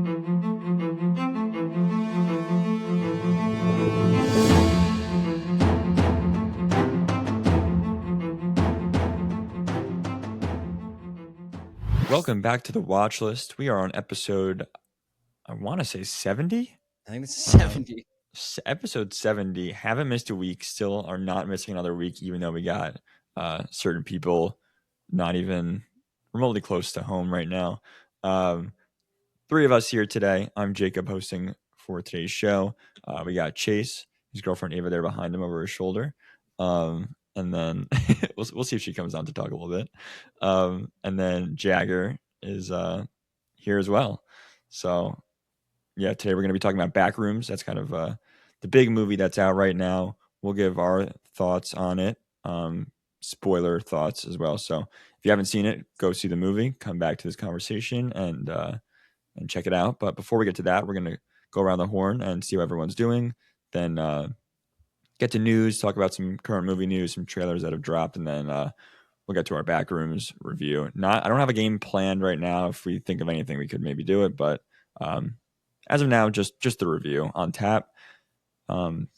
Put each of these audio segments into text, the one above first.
Welcome back to the watch list. We are on episode, I want to say 70? I think it's 70. Episode 70. Haven't missed a week. Still are not missing another week, even though we got certain people not even remotely close to home right now. Three of us here today. I'm Jacob hosting for today's show. We got Chase, his girlfriend Ava there behind him over his shoulder. And then we'll see if she comes on to talk a little bit. And then Jagger is here as well. So yeah, today we're going to be talking about Backrooms. That's kind of the big movie that's out right now. We'll give our thoughts on it, spoiler thoughts as well. So if you haven't seen it, go see the movie, come back to this conversation and check it out. But before we get to that, we're going to go around the horn and see how everyone's doing. Then get to news, talk about some current movie news, some trailers that have dropped, and then we'll get to our Backrooms review. I don't have a game planned right now. If we think of anything, we could maybe do it, but as of now, just the review on tap.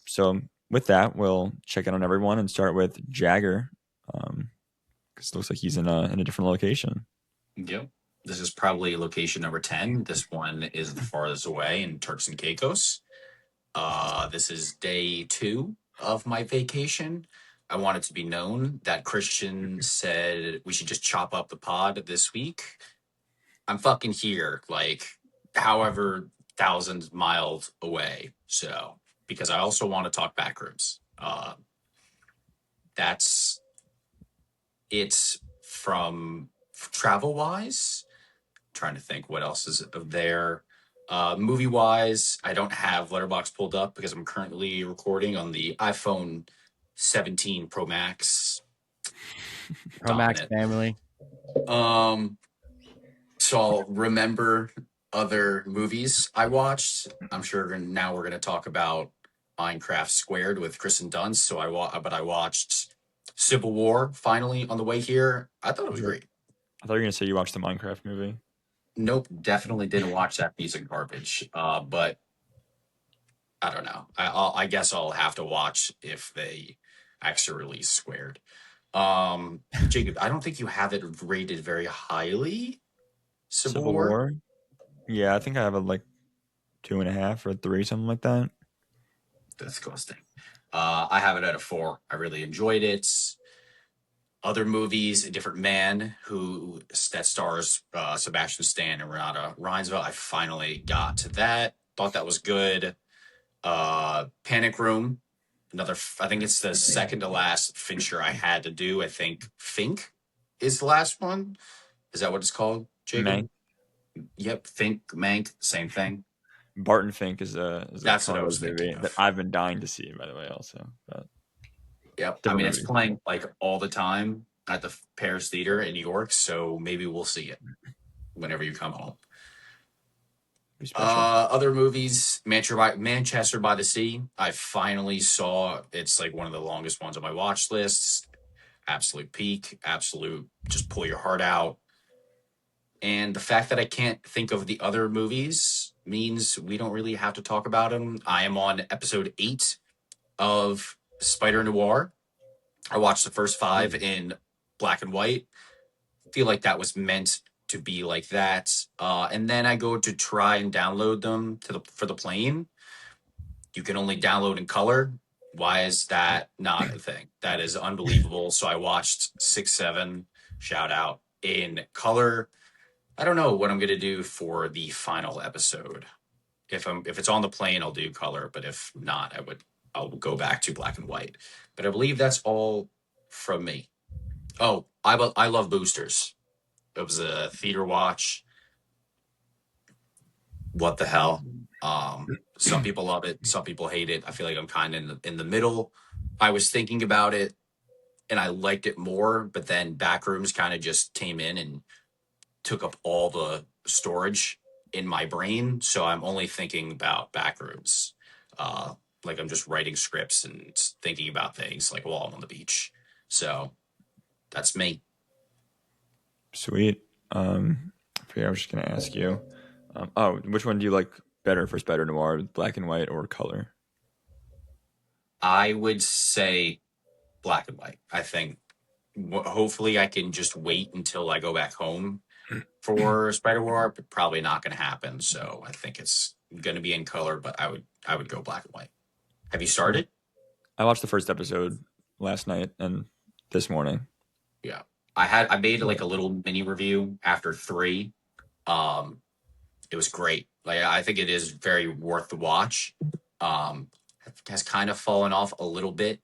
So with that, we'll check in on everyone and start with Jagger, because it looks like he's in a different location. Yep. This is probably location number 10. This one is the farthest away in Turks and Caicos. This is day 2 of my vacation. I want it to be known that Christian said we should just chop up the pod this week. I'm fucking here, like, however thousands miles away. So, because I also want to talk Backrooms. That's it's from travel-wise. Trying to think what else is there. Movie-wise, I don't have Letterboxd pulled up because I'm currently recording on the iPhone 17 Pro Max. Pro Max family. So I'll remember other movies I watched. I'm sure now we're going to talk about Minecraft Squared with Kristen Dunst. But I watched Civil War finally on the way here. I thought it was great. I thought you were going to say you watched the Minecraft movie. Nope, definitely didn't watch that piece of garbage. But I don't know. I guess I'll have to watch if they actually release Squared. Jacob, I don't think you have it rated very highly. Civil War? Yeah, I think I have it like 2.5 or 3, something like that. Disgusting. I have it at a 4. I really enjoyed it. Other movies, A Different Man, that stars Sebastian Stan and Renata Reinsveld. I finally got to that. Thought that was good. Panic Room, I think it's the second to last Fincher I had to do. I think Fink is the last one. Is that what it's called, Jacob? Mank. Yep, Fink, Mank, same thing. Barton Fink is that's what I was thinking of. That I've been dying to see, by the way, also. But yep, I mean, it's playing like all the time at the Paris Theater in New York, so maybe we'll see it whenever you come home. Other movies, Manchester by the Sea. I finally saw. It's like one of the longest ones on my watch lists. Absolute peak, just pull your heart out. And the fact that I can't think of the other movies means we don't really have to talk about them. I am on episode 8 of Spider Noir. I watched the first 5 in black and white. Feel like that was meant to be like that. And then I go to try and download them for the plane. You can only download in color. Why is that not a thing? That is unbelievable. So I watched 6, 7, shout out, in color. I don't know what I'm going to do for the final episode. If it's on the plane, I'll do color. But if not, I'll go back to black and white. But I believe that's all from me. Oh, I love Boosters. It was a theater watch. What the hell? Some people love it. Some people hate it. I feel like I'm kind of in the middle. I was thinking about it, and I liked it more. But then Backrooms kind of just came in and took up all the storage in my brain. So I'm only thinking about Backrooms. Like I'm just writing scripts and thinking about things like while I'm on the beach. So that's me. Sweet. I was just going to ask you, Which one do you like better for Spider Noir, black and white or color? I would say black and white. I think hopefully I can just wait until I go back home for Spider War, but probably not going to happen. So I think it's going to be in color, but I would go black and white. Have you started? I watched the first episode last night and this morning. Yeah, I made like a little mini review after three. Um, it was great. Like I think it is very worth the watch. Um, has kind of fallen off a little bit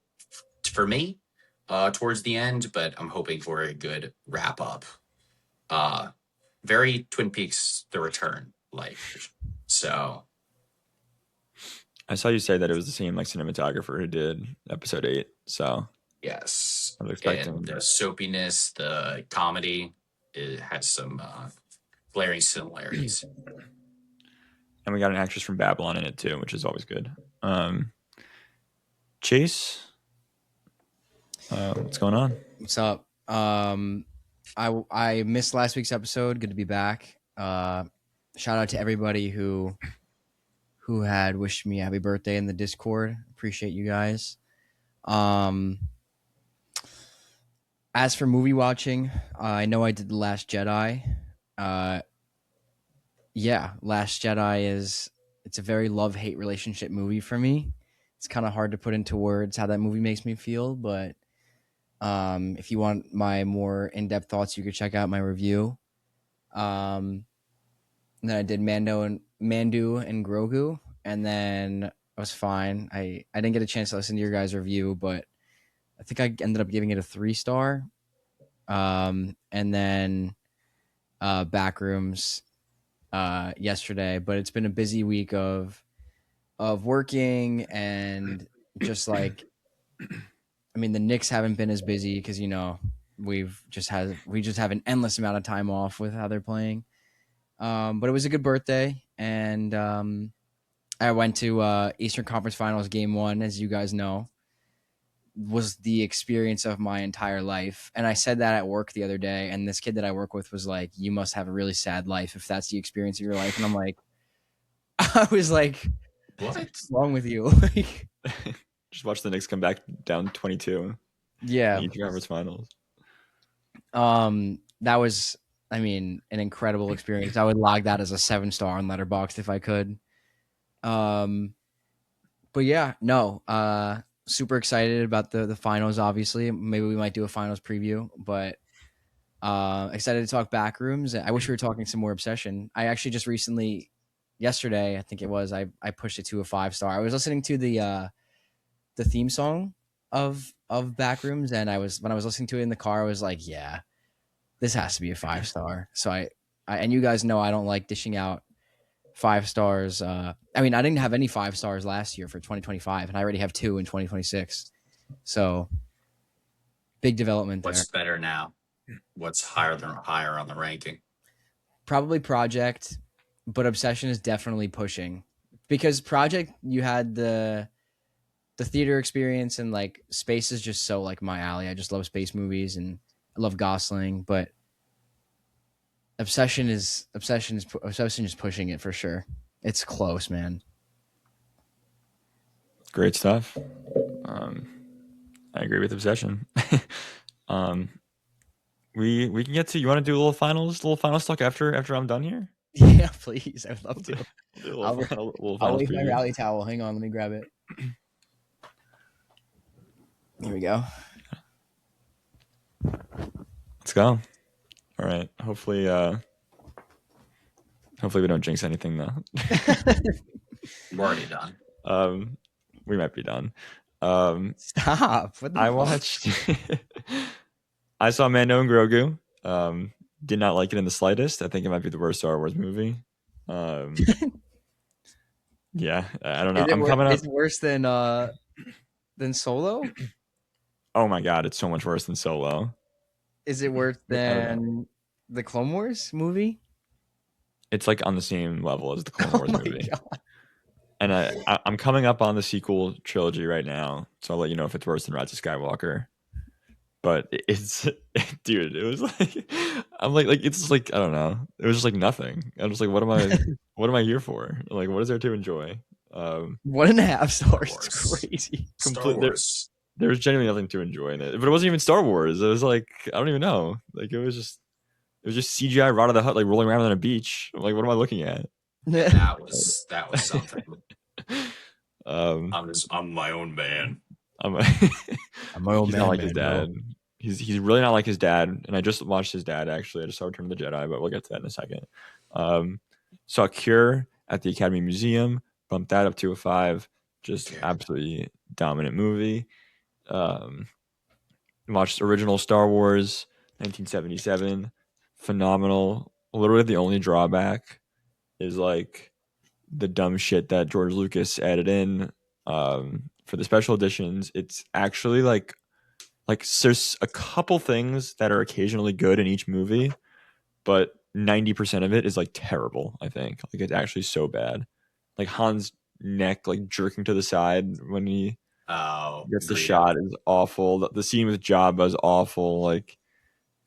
for me towards the end, but I'm hoping for a good wrap up. Uh, Very Twin Peaks: The Return like. So I saw you say that it was the same like cinematographer who did episode 8. So yes, I was expecting. and the soapiness, the comedy, it had some glaring similarities. And we got an actress from Babylon in it too, which is always good. Chase, what's going on? What's up? I missed last week's episode. Good to be back. Shout out to everybody who had wished me a happy birthday in the Discord. Appreciate you guys. As for movie watching, I know I did The Last Jedi. Yeah, Last Jedi it's a very love-hate relationship movie for me. It's kind of hard to put into words how that movie makes me feel, but if you want my more in-depth thoughts, you could check out my review. And then I did Mandu and Grogu, and then I was fine. I didn't get a chance to listen to your guys' review, but I think I ended up giving it a 3-star. And then Backrooms yesterday, but it's been a busy week of working and just like, I mean, the Knicks haven't been as busy because we just have an endless amount of time off with how they're playing. But it was a good birthday, and I went to Eastern Conference Finals Game 1, as you guys know. Was the experience of my entire life. And I said that at work the other day, and this kid that I work with was like, you must have a really sad life if that's the experience of your life. And I'm like, I was like, what's wrong with you? Just watch the Knicks come back down 22. Yeah. In the Conference Finals. That was, I mean, an incredible experience. I would log that as a 7-star on Letterboxd if I could. But yeah, no, super excited about the finals, obviously. Maybe we might do a finals preview, but excited to talk Backrooms. I wish we were talking some more Obsession. I actually just recently, yesterday, I think it was, I pushed it to a 5-star. I was listening to the theme song of Backrooms, and when I was listening to it in the car, I was like, yeah, this has to be a 5-star. So I and you guys know I don't like dishing out 5 stars. I mean, I didn't have any 5 stars last year for 2025, and I already have 2 in 2026. So big development there. What's better now? What's higher on the ranking? Probably Project, but Obsession is definitely pushing, because Project, you had the theater experience, and like space is just so like my alley. I just love space movies, and I love Gosling, but Obsession is pushing it for sure. It's close, man. Great stuff. I agree with Obsession. We can get to. You want to do a little finals talk after I'm done here? Yeah, please. I would love to. I'll leave my rally towel. Hang on, let me grab it. Here we go. Let's go. All right. Hopefully we don't jinx anything though. We're already done. We might be done. Stop. I watched. I saw Mando and Grogu. Did not like it in the slightest. I think it might be the worst Star Wars movie. Yeah, I don't know. Coming up. Is it worse than Solo? Oh my god, it's so much worse than Solo. Is it worse than the Clone Wars movie? It's like on the same level as the Clone Wars movie. God. And I'm coming up on the sequel trilogy right now, so I'll let you know if it's worse than Rise of Skywalker. but it's dude, it was like I'm like it's like I don't know. It was just like nothing. I'm just like what am I here for? Like what is there to enjoy? 1.5 Star stars. It's Wars. crazy. Star Complete Wars. there was genuinely nothing to enjoy in it. But it wasn't even Star Wars. It was like I don't even know. Like it was just CGI Rod of the Hut like rolling around on a beach. I'm like what am I looking at? That was something. Um I'm my own man. I'm I'm my old he's not man, like his man, bro. dad. He's really not like his dad. And I just watched his dad actually. I just saw Return of the Jedi, but we'll get to that in a second. Saw Cure at the Academy Museum, bumped that up to a 5. Just Good. absolutely dominant movie. Um, Watched original Star Wars, 1977, phenomenal. Literally the only drawback is like the dumb shit that George Lucas added in for the special editions. It's actually like there's a couple things that are occasionally good in each movie, but 90% of it is like terrible, I think. Like it's actually so bad. Like Han's neck like jerking to the side when he Oh, gets the Greedo. shot is awful. The scene with Jabba is awful. Like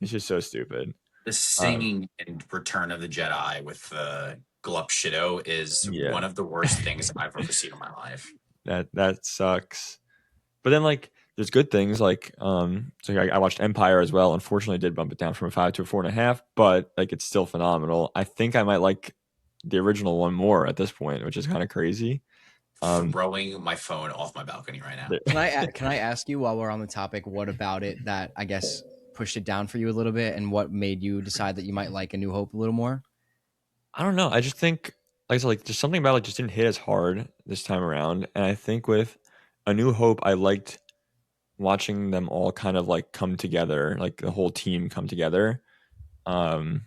it's just so stupid. The Um, singing in Return of the Jedi with Glup Shido is yeah, one of the worst things I've ever seen in my life. that sucks. But then like there's good things like so I watched Empire as well. Unfortunately, I did bump it down from a 5 to a 4.5, but like it's still phenomenal. I think I might like the original one more at this point, which is kind of crazy. Um, Throwing my phone off my balcony right now. Can I ask you while we're on the topic, what about it that I guess pushed it down for you a little bit, and what made you decide that you might like A New Hope a little more? I don't know. I just think like I said, like just something about it just didn't hit as hard this time around. And I think with A New Hope, I liked watching them all kind of like come together, like the whole team come together. Um,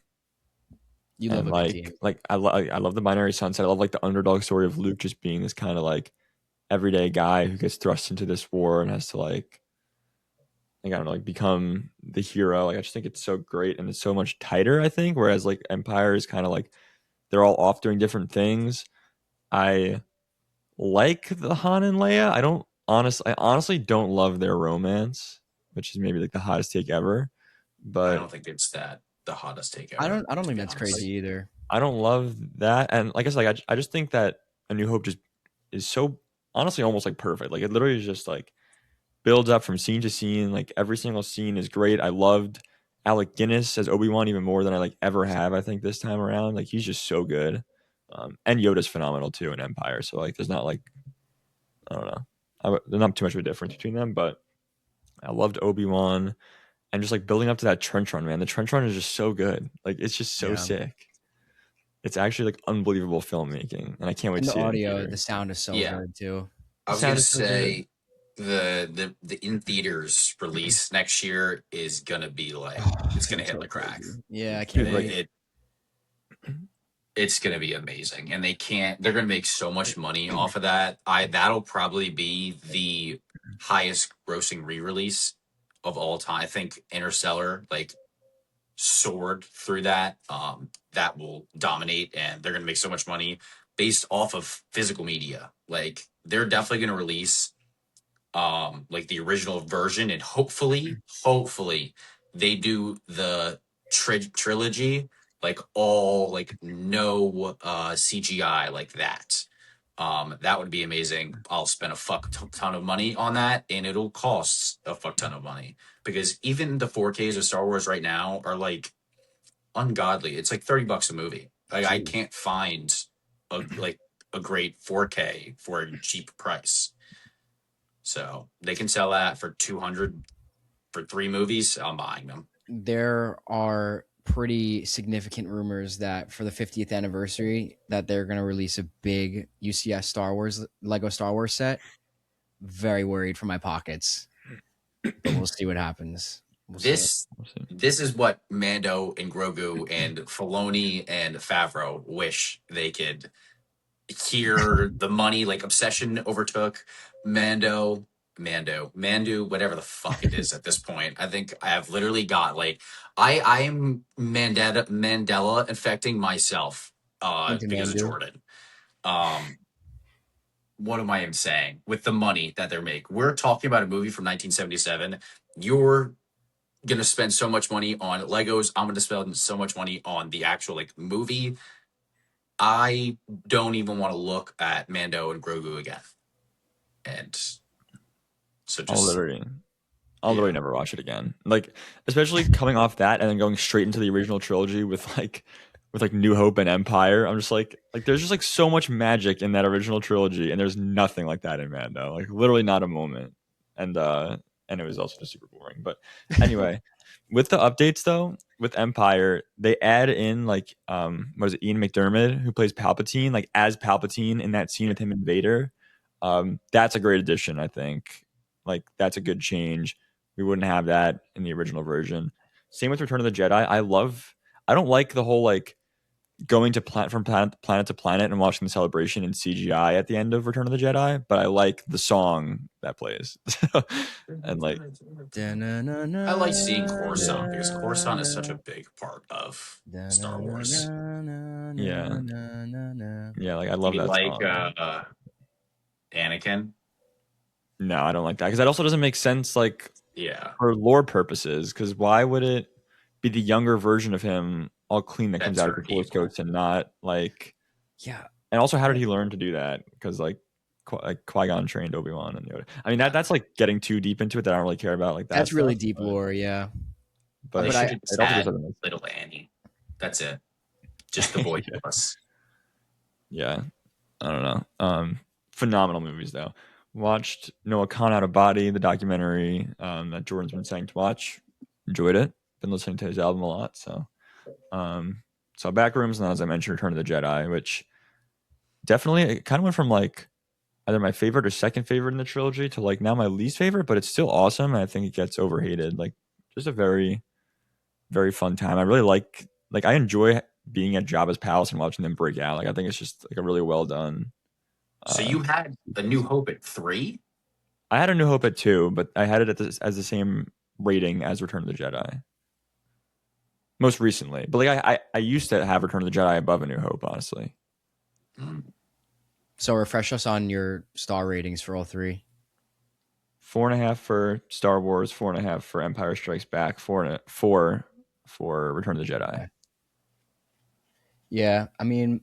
You love and a good team. like I love the binary sunset. I love like the underdog story of Luke just being this kind of like everyday guy who gets thrust into this war and has to like I don't know, like become the hero. Like I just think it's so great and it's so much tighter, I think. Whereas like Empire is kind of like they're all off doing different things. I like the Han and Leia. I honestly don't love their romance, which is maybe like the hottest take ever. I But don't think it's the hottest take I ever, don't. I don't to think be that's honest. crazy either. I don't love that. And like I said, like I just think that A New Hope just is so honestly almost like perfect. Like it literally is just like builds up from scene to scene. Like every single scene is great. I loved Alec Guinness as Obi-Wan even more than I like ever have, I think, this time around. Like he's just so good. And Yoda's phenomenal too in Empire. So like there's not like I don't know. There's not too much of a difference between them, but I loved Obi-Wan and just like building up to that trench run, man. The trench run is just so good. Like it's just so Yeah, sick. It's actually like unbelievable filmmaking, and I can't wait and to the see it in audio, the theater. sound is so Yeah, good too. I The was gonna sound is so good. say the in theaters release next year is gonna be like it's gonna It's hit so like crack. crazy. Yeah, I can't Dude, like wait. It's gonna be amazing, and they're gonna make so much money off of that. That'll probably be the highest grossing re-release of all time. I think Interstellar like soared through that. That will dominate, and they're gonna make so much money based off of physical media. Like they're definitely gonna release like the original version, and hopefully they do the trilogy like all like no CGI like that. That would be amazing. I'll spend a ton of money on that, and it'll cost a fuck ton of money because even the 4Ks of Star Wars right now are like ungodly. It's like $30 a movie. Like I Jeez. can't find a great 4K for a cheap price. So they can sell that for 200 for 3 movies. I'm buying them. There are pretty significant rumors that for the 50th anniversary that they're going to release a big UCS Star Wars Lego Star Wars set. Very worried for my pockets, but we'll see what happens. We'll see. This We'll see. this is what Mando and Grogu and Filoni and Favreau wish they could hear. The money like obsession overtook Mandu, whatever the fuck it is at this point. I think I have literally got like I am Mandela infecting myself Into because of Mandu. Jordan. Um what am I even saying with the money that they're making? We're talking about a movie from 1977. You're gonna spend so much money on Legos. I'm gonna spend so much money on the actual like movie. I don't even want to look at Mando and Grogu again. And so I'll just literally, I'll literally yeah, never watch it again. Like, especially coming off that and then going straight into the original trilogy with like New Hope and Empire. I'm just like there's just like so much magic in that original trilogy, and there's nothing like that in Mando. Like literally not a moment. And it was also just super boring. But anyway, with the updates though, with Empire, they add in like what is it, Ian McDermott, who plays Palpatine, like as Palpatine in that scene with him and Vader. That's a great addition, I think. Like that's a good change. We wouldn't have that in the original version. Same with Return of the Jedi. I don't like the whole like going to from planet to planet and watching the celebration in CGI at the end of Return of the Jedi, but I like the song that plays. And like I like seeing Coruscant because Coruscant is such a big part of Star Wars. yeah. Yeah, like I Do love you that like song. Anakin? No, I don't like that because that also doesn't make sense like Yeah, for lore purposes, because why would it be the younger version of him all clean that that comes out of the turned Force evil. Ghost and not like. Yeah, And also, how did he learn to do that? Because like Qui-Gon trained Obi-Wan and Yoda. I mean Yeah, that's like getting too deep into it that I don't really care about like that that's really stuff. deep But lore. Yeah, they but but should I have just it also just had doesn't make little Annie. That's it. Just the boy sense. us. Yeah, I don't know. Phenomenal movies though. Watched Noah Khan Out of Body, the documentary that Jordan's been saying to watch. Enjoyed it. Been listening to his album a lot. So saw Backrooms, and as I mentioned, Return of the Jedi, which definitely it kind of went from like either my favorite or second favorite in the trilogy to like now my least favorite, but it's still awesome. And I think it gets overhated. Like just a very, very fun time. I really like I enjoy being at Jabba's palace and watching them break out. Like I think it's just like a really well done. So Uh, you had A New Hope at 3? I had A New Hope at 2, but I had it as the same rating as Return of the Jedi most recently. But like I used to have Return of the Jedi above A New Hope, honestly. Mm. so refresh us on your star ratings for all three. 4.5 for Star Wars, 4.5 for Empire Strikes Back, 4 for Return of the Jedi. Okay. Yeah, I mean,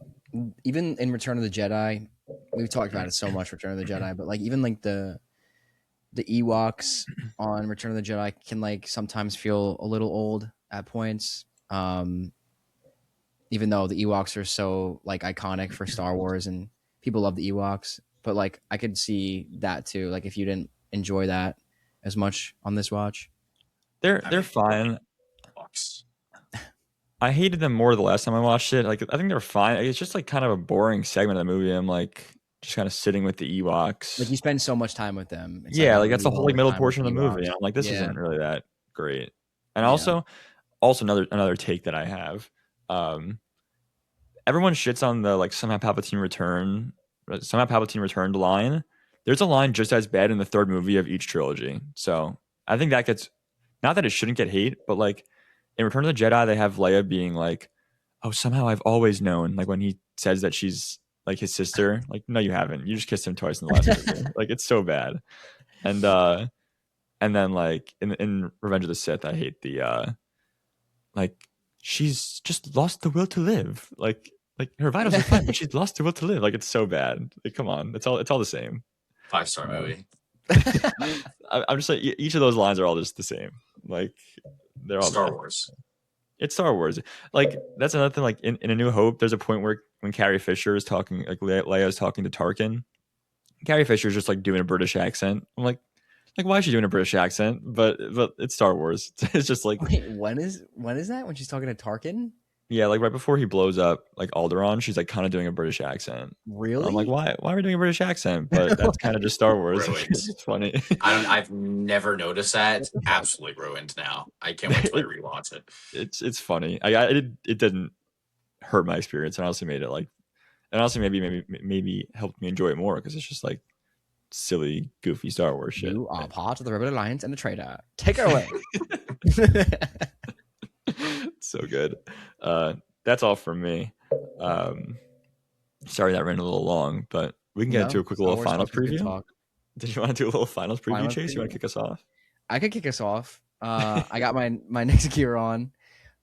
even in Return of the Jedi, we've talked about it so much. Return of the Jedi, but like even like the Ewoks on Return of the Jedi can like sometimes feel a little old at points. Even though the Ewoks are so like iconic for Star Wars and people love the Ewoks, but like I could see that too. Like if you didn't enjoy that as much on this watch. I They're mean, fine. Bucks. I hated them more the last time I watched it. Like I think they're fine. It's just like kind of a boring segment of the movie. I'm like just kind of sitting with the Like Ewoks. you spend so much time with them. It's like Yeah, I like that's literally the have whole all like the middle time with portion the of the movie. Ewoks. And I'm like, this Yeah, isn't really that great. And yeah. also another take that I have. Um, Everyone shits on the like somehow Palpatine returned line. There's a line just as bad in the third movie of each trilogy. So I think that gets not that it shouldn't get hate, but like in Return of the Jedi, they have Leia being like, "Oh, somehow I've always known." Like when he says that she's like his sister. Like, no, you haven't. You just kissed him twice in the last movie. Like it's so bad. And and then like in Revenge of the Sith, I hate the like she's just lost the will to live. Like her vitals are fine, but she's lost the will to live. Like it's so bad. Like come on, it's all the same. 5-star Um, movie. I'm just like each of those lines are all just the same. Like they're all Star bad. Wars. It's Star Wars. Like that's another thing. Like in A New Hope, there's a point where when Carrie Fisher is talking, like Leia's talking to Tarkin, Carrie Fisher's just like doing a British accent. I'm like why is she doing a British accent? But it's Star Wars. It's just like Wait, when is that? When she's talking to Tarkin? yeah, like right before he blows up like Alderaan, she's like kind of doing a British accent. I'm like, Really? why are we doing a British accent? But that's kind of just Star Wars. Ruined. It's funny. I've never noticed that. Absolutely ruined now. I can't wait till I rewatch it. It's funny. It didn't hurt my experience, and honestly made it like, and honestly maybe helped me enjoy it more because it's just like silly, goofy Star Wars shit. You are part of the Rebel Alliance and a traitor. Take it away. So good. That's all from me. Sorry that ran a little long, but we can get into a quick Star little Wars finals talk is good preview. talk. Did you want to do a little finals preview, Finals Chase? You want preview? to kick us off? I could kick us off. I got my Knicks gear on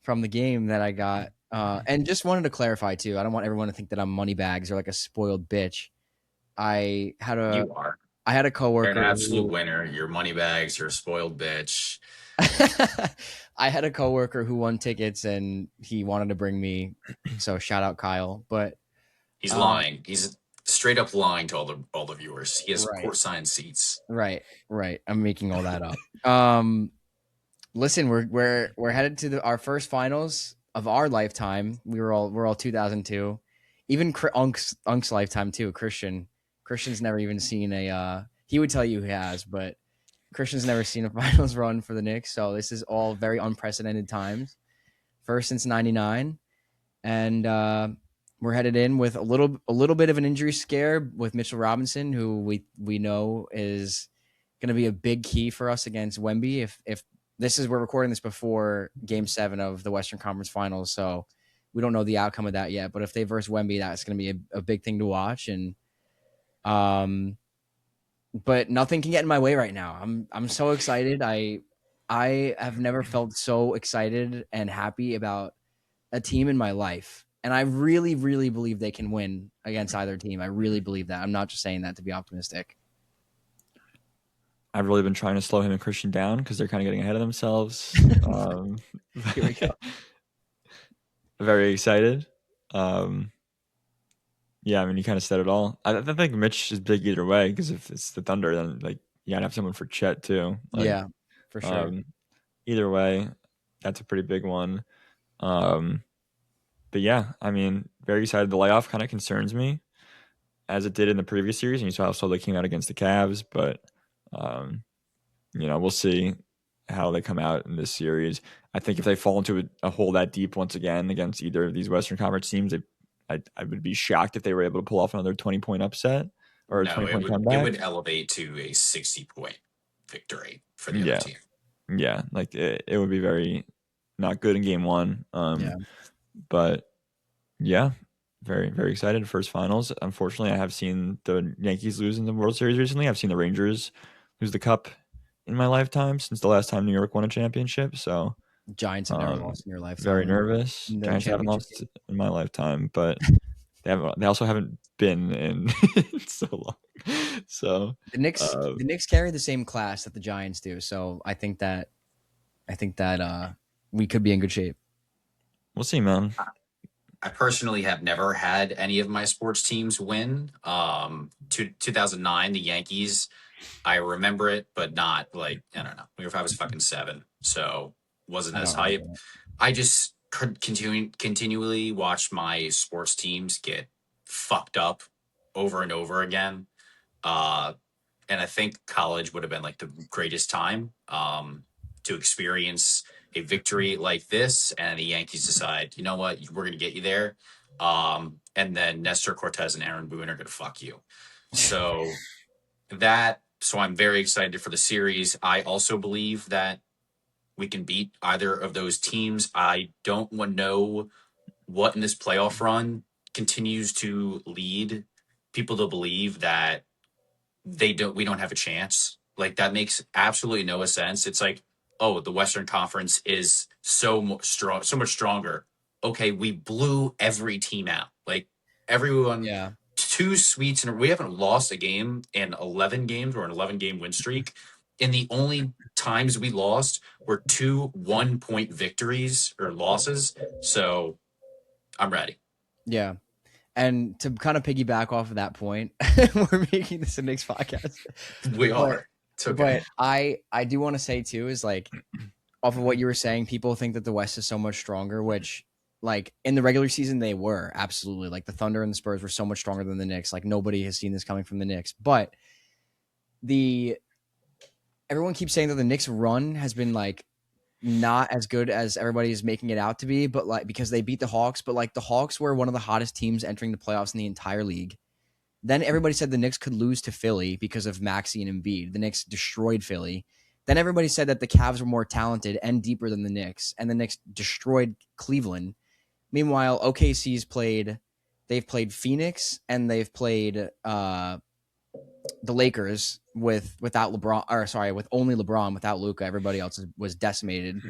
from the game that I got. And just wanted to clarify too. I don't want everyone to think that I'm moneybags or like a spoiled bitch. I had a You are. I had a You're an coworker absolute who winner. You're money bags. You're a spoiled bitch. I had a coworker who won tickets and he wanted to bring me. So shout out Kyle. But He's uh, lying. He's straight up lying to all the viewers. He has right, courtside seats. right. I'm making all that up. Listen, we're headed to our first finals of our lifetime. We're all 2002. Even Unk's lifetime too. Christian's never even seen a. He would tell you he has, but Christian's never seen a finals run for the Knicks. So this is all very unprecedented times. First since '99, and we're headed in with a little bit of an injury scare with Mitchell Robinson, who we know is going to be a big key for us against Wemby. If this is we're recording this before Game 7 of the Western Conference Finals, so we don't know the outcome of that yet. But if they verse Wemby, that's going to be a big thing to watch. And but nothing can get in my way right now. I'm so excited. I have never felt so excited and happy about a team in my life. And I really, really believe they can win against either team. I really believe that. I'm not just saying that to be optimistic. I've really been trying to slow him and Christian down because they're kind of getting ahead of themselves. Here we go. Very excited. Yeah, I mean, you kind of said it all. I think Mitch is big either way because if it's the Thunder, then like you gotta have someone for Chet too. Like, Yeah, for sure. Either way, that's a pretty big one. But yeah, I mean, very excited. The layoff kind of concerns me, as it did in the previous series, and you saw how they came out against the Cavs. But we'll see how they come out in this series. I think if they fall into a hole that deep once again against either of these Western Conference teams, I would be shocked if they were able to pull off another 20-point upset or a No, 20-point it comeback. would elevate to a 60-point victory for the other Yeah, team. yeah, like it would be very not good in game one. Yeah. But yeah, very, very excited. First finals. Unfortunately, I have seen the Yankees lose in the World Series recently. I've seen the Rangers lose the cup in my lifetime since the last time New York won a championship. So Giants have never lost in your very lifetime. nervous. In the Giants haven't championship lost game. in my lifetime, but they also haven't been in so long. So The Knicks carry the same class that the Giants do, so I think that we could be in good shape. we'll see, man. I personally have never had any of my sports teams win. 2009, the Yankees, I remember it, but not like, I don't know. If I was fucking 7, so wasn't I as don't remember hype. that. I just could continually watch my sports teams get fucked up over and over again. Uh, and I think college would have been like the greatest time to experience a victory like this. And the Yankees decide, you know what, we're going to get you there. And then Nestor Cortez and Aaron Boone are going to fuck you. So so I'm very excited for the series. I also believe that we can beat either of those teams. I don't want to know what in this playoff run continues to lead people to believe that we don't have a chance. Like that makes absolutely no sense. It's like, oh, the Western Conference is so much stronger. Okay, we blew every team out. Like everyone, Yeah. 2 sweeps, and we haven't lost a game in 11 games or an 11-game win streak. And the only times we lost were 2 1-point victories or losses. So I'm ready. Yeah. And to kind of piggyback off of that point, we're making this a Knicks podcast. We But are. It's okay. I do want to say too is like off of what you were saying, people think that the West is so much stronger, which like in the regular season they were absolutely like the Thunder and the Spurs were so much stronger than the Knicks. Like nobody has seen this coming from the Knicks, but the everyone keeps saying that the Knicks run has been like not as good as everybody is making it out to be, but like because they beat the Hawks, but like the Hawks were one of the hottest teams entering the playoffs in the entire league. Then everybody said the Knicks could lose to Philly because of Maxey and Embiid. The Knicks destroyed Philly. Then everybody said that the Cavs were more talented and deeper than the Knicks, and the Knicks destroyed Cleveland. Meanwhile, they've played Phoenix and they've played the Lakers without LeBron, or sorry, with only LeBron, without Luka, everybody else was decimated.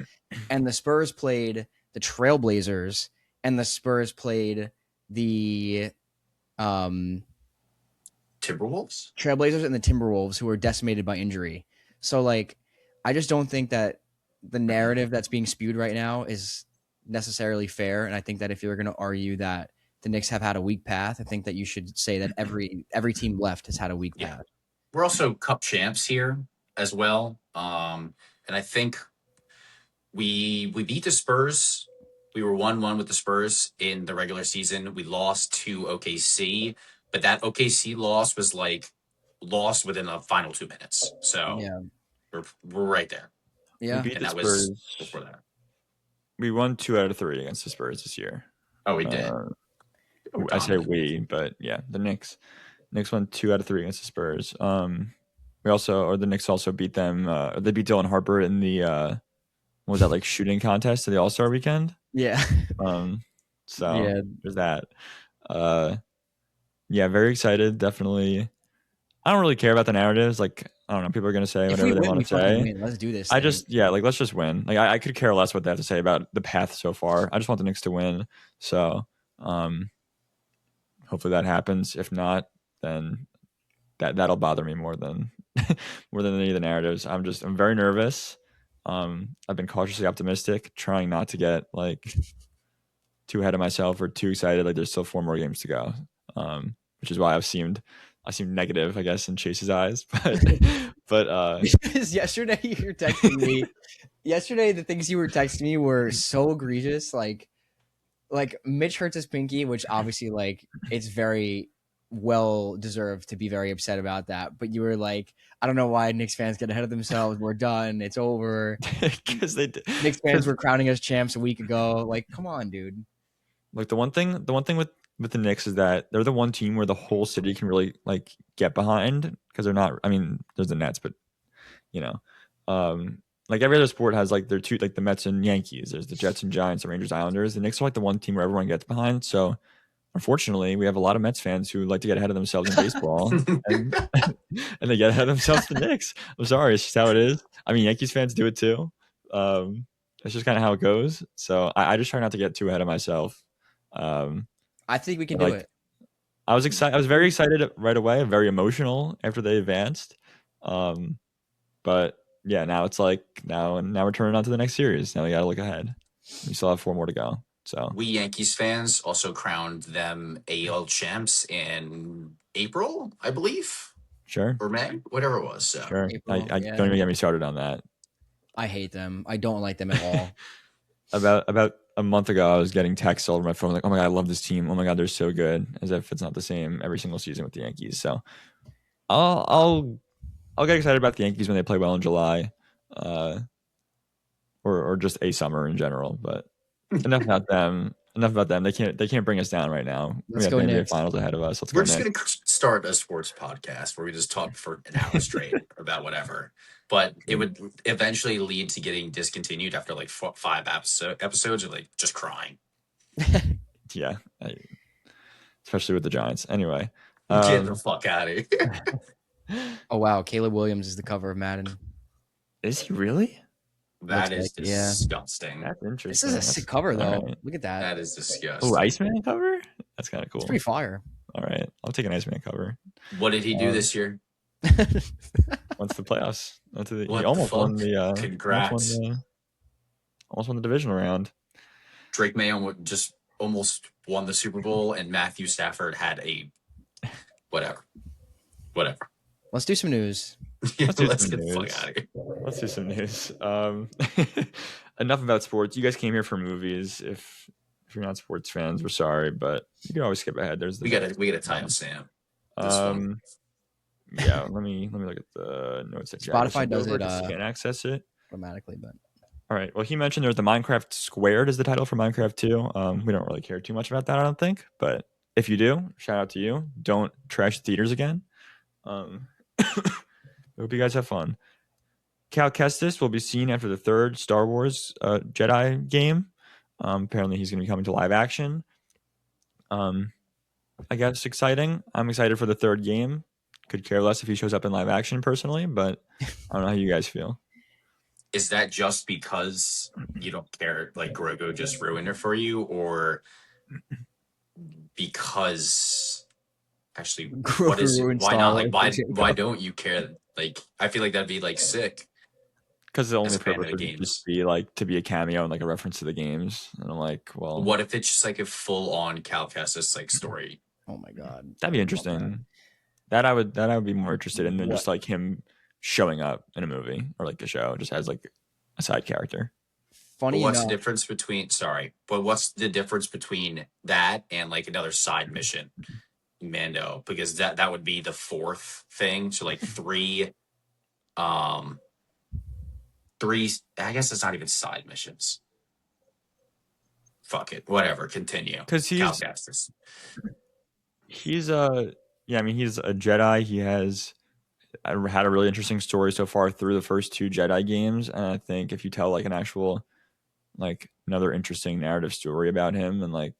And the Spurs played the Trailblazers, and the Spurs played the Timberwolves? Trailblazers and the Timberwolves, who were decimated by injury. So, like, I just don't think that the narrative that's being spewed right now is necessarily fair. And I think that if you're going to argue that the Knicks have had a weak path, I think that you should say that every team left has had a weak Yeah. path. We're also cup champs here as well. And I think we beat the Spurs. We were 1-1 with the Spurs in the regular season. We lost to OKC, but that OKC loss was like lost within the final 2 minutes. So Yeah. we're right there. We Yeah. beat And the that was Spurs. before that. We won 2 out of 3 against the Spurs this year. Oh, we did. We're I say dominant. we, but yeah, the Knicks won 2 out of 3 against the Spurs. The Knicks also beat them. They beat Dylan Harper in the what was that, like, shooting contest to the All-Star weekend. Yeah. So Yeah. there's that. Yeah, very excited. Definitely. I don't really care about the narratives. Like, I don't know. People are gonna say If whatever we they win, want we to fucking say. win. Let's do this. I thing. just, like, let's just win. Like, I could care less what they have to say about the path so far. I just want the Knicks to win. So, hopefully that happens. If not, then that'll bother me more than any of the narratives. I'm very nervous. I've been cautiously optimistic, trying not to get like too ahead of myself or too excited. Like, there's still 4 more games to go, which is why I seemed negative, I guess, in Chase's eyes. But because yesterday you're texting me. Yesterday, the things you were texting me were so egregious. Like Mitch hurts his pinky, which obviously, like, it's very well deserved to be very upset about that. But you were like, I don't know why Knicks fans get ahead of themselves. We're done. It's over. because they did. Knicks fans were crowning us champs a week ago. Like, come on, dude. Like, the one thing with the Knicks is that they're the one team where the whole city can really, like, get behind, because they're not. I mean, there's the Nets, but you know, like, every other sport has, like, their two, like the Mets and Yankees. There's the Jets and Giants, the Rangers, Islanders. The Knicks are like the one team where everyone gets behind. So unfortunately, we have a lot of Mets fans who like to get ahead of themselves in baseball, and and they get ahead of themselves in the Knicks. I'm sorry, it's just how it is. I mean, Yankees fans do it too. It's just kind of how it goes. So I just try not to get too ahead of myself. I think we can Like, do it. I was excited. I was very excited right away. Very emotional after they advanced. But yeah, now it's like now we're turning on to the next series. Now we got to look ahead. We still have 4 more to go. So We Yankees fans also crowned them AL champs in April, I believe, sure, or May, whatever it was. So sure. April, I yeah. don't even get me started on that. I hate them. I don't like them at all. About a month ago, I was getting texts all over my phone like, "Oh my god, I love this team. Oh my god, they're so good." As if it's not the same every single season with the Yankees. So I'll get excited about the Yankees when they play well in July, or just a summer in general. But enough about them. Enough about them. They can't bring us down right now. Let's We go got the NBA Knicks. Finals ahead of us. Let's we're go just Knicks. going to start a sports podcast where we just talk for an hour straight about whatever. But it would eventually lead to getting discontinued after like 5 episodes of like just crying. Yeah, especially with the Giants. Anyway, Get the fuck out of here. Oh wow, Caleb Williams is the cover of Madden. is he really? That Looks is like, yeah. disgusting. That's This interesting. is a sick cover though. All right. Look at that. That is disgusting. Oh, Iceman cover? That's kind of cool. It's pretty fire. All right, I'll take an Iceman cover. What did he do this year? Once the playoffs, he What the almost won fuck? the Congrats. almost won the divisional round. Drake May just almost won the Super Bowl, and Matthew Stafford had a whatever. Let's do some news. Let's do get some the news. fuck out of here. Let's do some news. Enough about sports. You guys came here for movies. If you're not sports fans, we're sorry, but you can always skip ahead. There's We got a timestamp. Yeah, let me look at the notes that Spotify does it. Just can't access it automatically, but all right. Well, he mentioned there's the Minecraft Squared is the title for Minecraft 2. We don't really care too much about that, I don't think. But if you do, shout out to you. Don't trash the theaters again. I hope you guys have fun. Cal Kestis will be seen after the 3rd Star Wars Jedi game. Apparently, he's going to be coming to live action. I guess exciting. I'm excited for the 3rd game. could care less if he shows up in live action personally, but I don't know how you guys feel. Is that just because you don't care, like Grogu just ruined it for you, or because actually, what Grogu is it? ruined Why Star not? Like, Wars for why Jacob. don't you care? Like, I feel like that'd be like sick Because the as only a fan purpose of the would just games. be like to be a cameo and like a reference to the games. And I'm like, well, What if it's just like a full on Cal Kestis like story? Oh my god, that'd I be would love that. interesting. That I would be more interested in than What just like him showing up in a movie or like a show, just as like a side character. But funny what's the enough, difference between sorry, but what's the difference between that and like another side mission, Mando? Because that would be the fourth thing. So like um three I guess it's not even side missions. Fuck it. Whatever. Continue. Because Cal Kestis. he's a yeah, I mean he's a Jedi. He has had a really interesting story so far through the first two Jedi games, and I think if you tell like an actual like another interesting narrative story about him, and like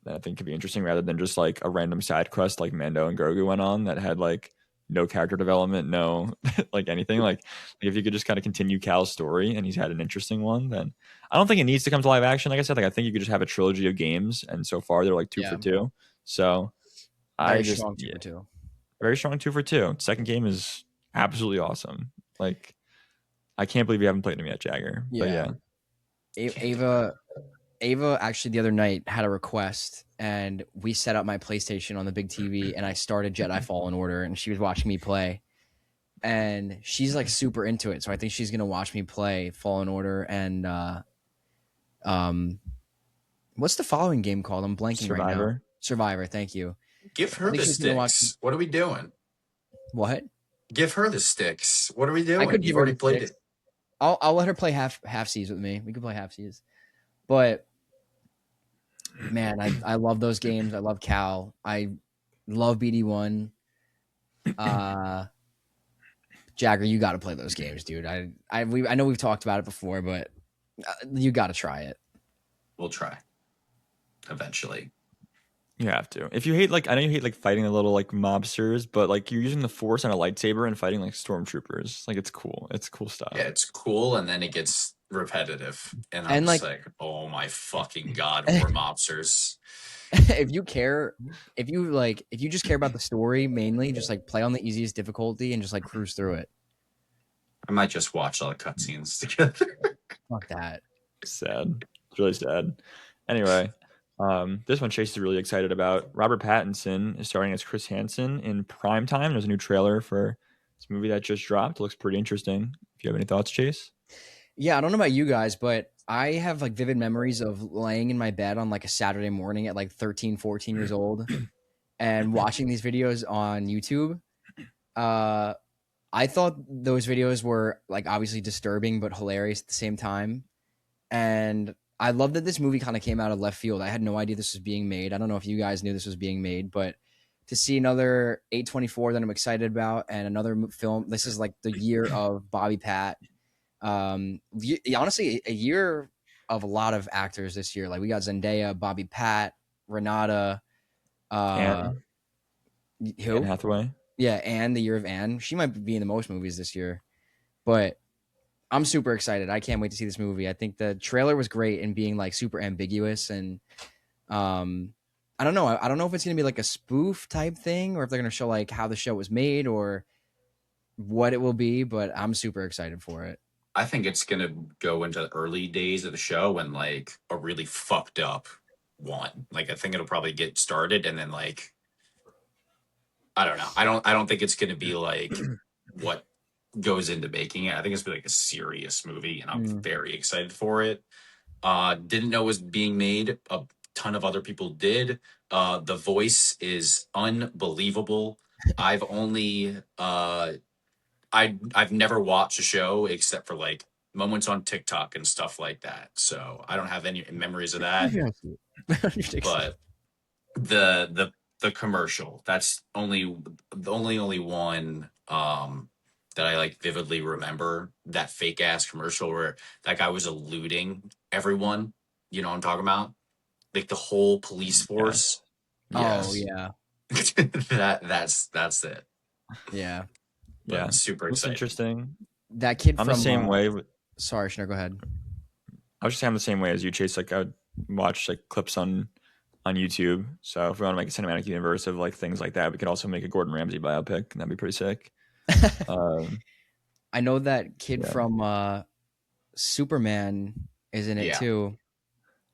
that I think could be interesting rather than just like a random side quest like Mando and Grogu went on that had like no character development, no like anything. Like if you could just kind of continue Cal's story and he's had an interesting one, then I don't think it needs to come to live action. Like I said, like I think you could just have a trilogy of games, and so far they're like two yeah, for two. So I very just strong two yeah, for two. very strong two for two. Second game is absolutely awesome. Like I can't believe you haven't played them yet, Jagger. But Yeah, yeah, Ava actually the other night had a request, and we set up my PlayStation on the big TV, and I started Jedi Fallen Order, and she was watching me play, and she's like super into it, so I think she's gonna watch me play Fallen Order and um, what's the following game called? I'm blanking right now. Survivor. Survivor. Thank you. Give I her think the she's gonna watch. sticks. What are we doing? What? Give her the sticks. What are we I doing? could give You've her already the played sticks. it. I'll let her play half seas with me. We could play half seas. But man, I love those games. I love Cal. I love BD1. Uh Jagger, you got to play those games, dude. I know we've talked about it before, but you got to try it. We'll try eventually. You have to. If you hate like I know you hate like fighting the little like mobsters, but like you're using the force and a lightsaber and fighting like stormtroopers. Like it's cool. It's cool Yeah, stuff. it's cool, and then it gets repetitive, and I'm And just like like, oh my fucking god, more mobsters. if you care, if you just care about the story mainly, just like play on the easiest difficulty and just like cruise through it. I might just watch all the cutscenes together. Fuck that. Sad. It's really sad. Anyway, this one Chase is really excited about. Robert Pattinson is starring as Chris Hansen in Primetime. There's a new trailer for this movie that just dropped. It looks pretty interesting. If you have any thoughts, Chase? Yeah, I don't know about you guys, but I have like vivid memories of laying in my bed on like a Saturday morning at like 13, 14 years old and watching these videos on YouTube. Uh, I thought those videos were like obviously disturbing but hilarious at the same time. And I love that this movie kind of came out of left field. I had no idea this was being made. I don't know if you guys knew this was being made, but to see another 824 that I'm excited about and another film, this is like the year of Bobby Pat. Honestly, a year of a lot of actors this year. Like we got Zendaya, Bobby Pat, Renata, uh, Anne, Anne who? Hathaway. Yeah, Anne, the year of Anne. She might be in the most movies this year, but I'm super excited. I can't wait to see this movie. I think the trailer was great in being like super ambiguous and um I don't know. I don't know if it's gonna be like a spoof type thing or if they're gonna show like how the show was made or what it will be, but I'm super excited for it. I think it's gonna go into the early days of the show and like a really fucked up one. Like I think it'll probably get started and then like I don't know. I don't think it's gonna be like what goes into making it. I think it's gonna be like a serious movie and I'm Mm. very excited for it. Didn't know it was being made. A ton of other people did. The voice is unbelievable. I've only I've never watched a show except for like moments on TikTok and stuff like that. So I don't have any memories of that. But the commercial, that's only one that I like vividly remember, that fake ass commercial where that guy was eluding everyone. You know what I'm talking about? Like the whole police Yes. force. Oh Yes. yeah. That's it. Yeah. But Yeah, super looks excited. interesting. That kid I'm the from same way. sorry, Schnur, go ahead. I was just saying I'm the same way as you, Chase. Like I would watch like clips on YouTube. So if we want to make a cinematic universe of like things like that, we could also make a Gordon Ramsay biopic, and that'd be pretty sick. Um, I know that kid yeah, from Superman is in it Yeah. too.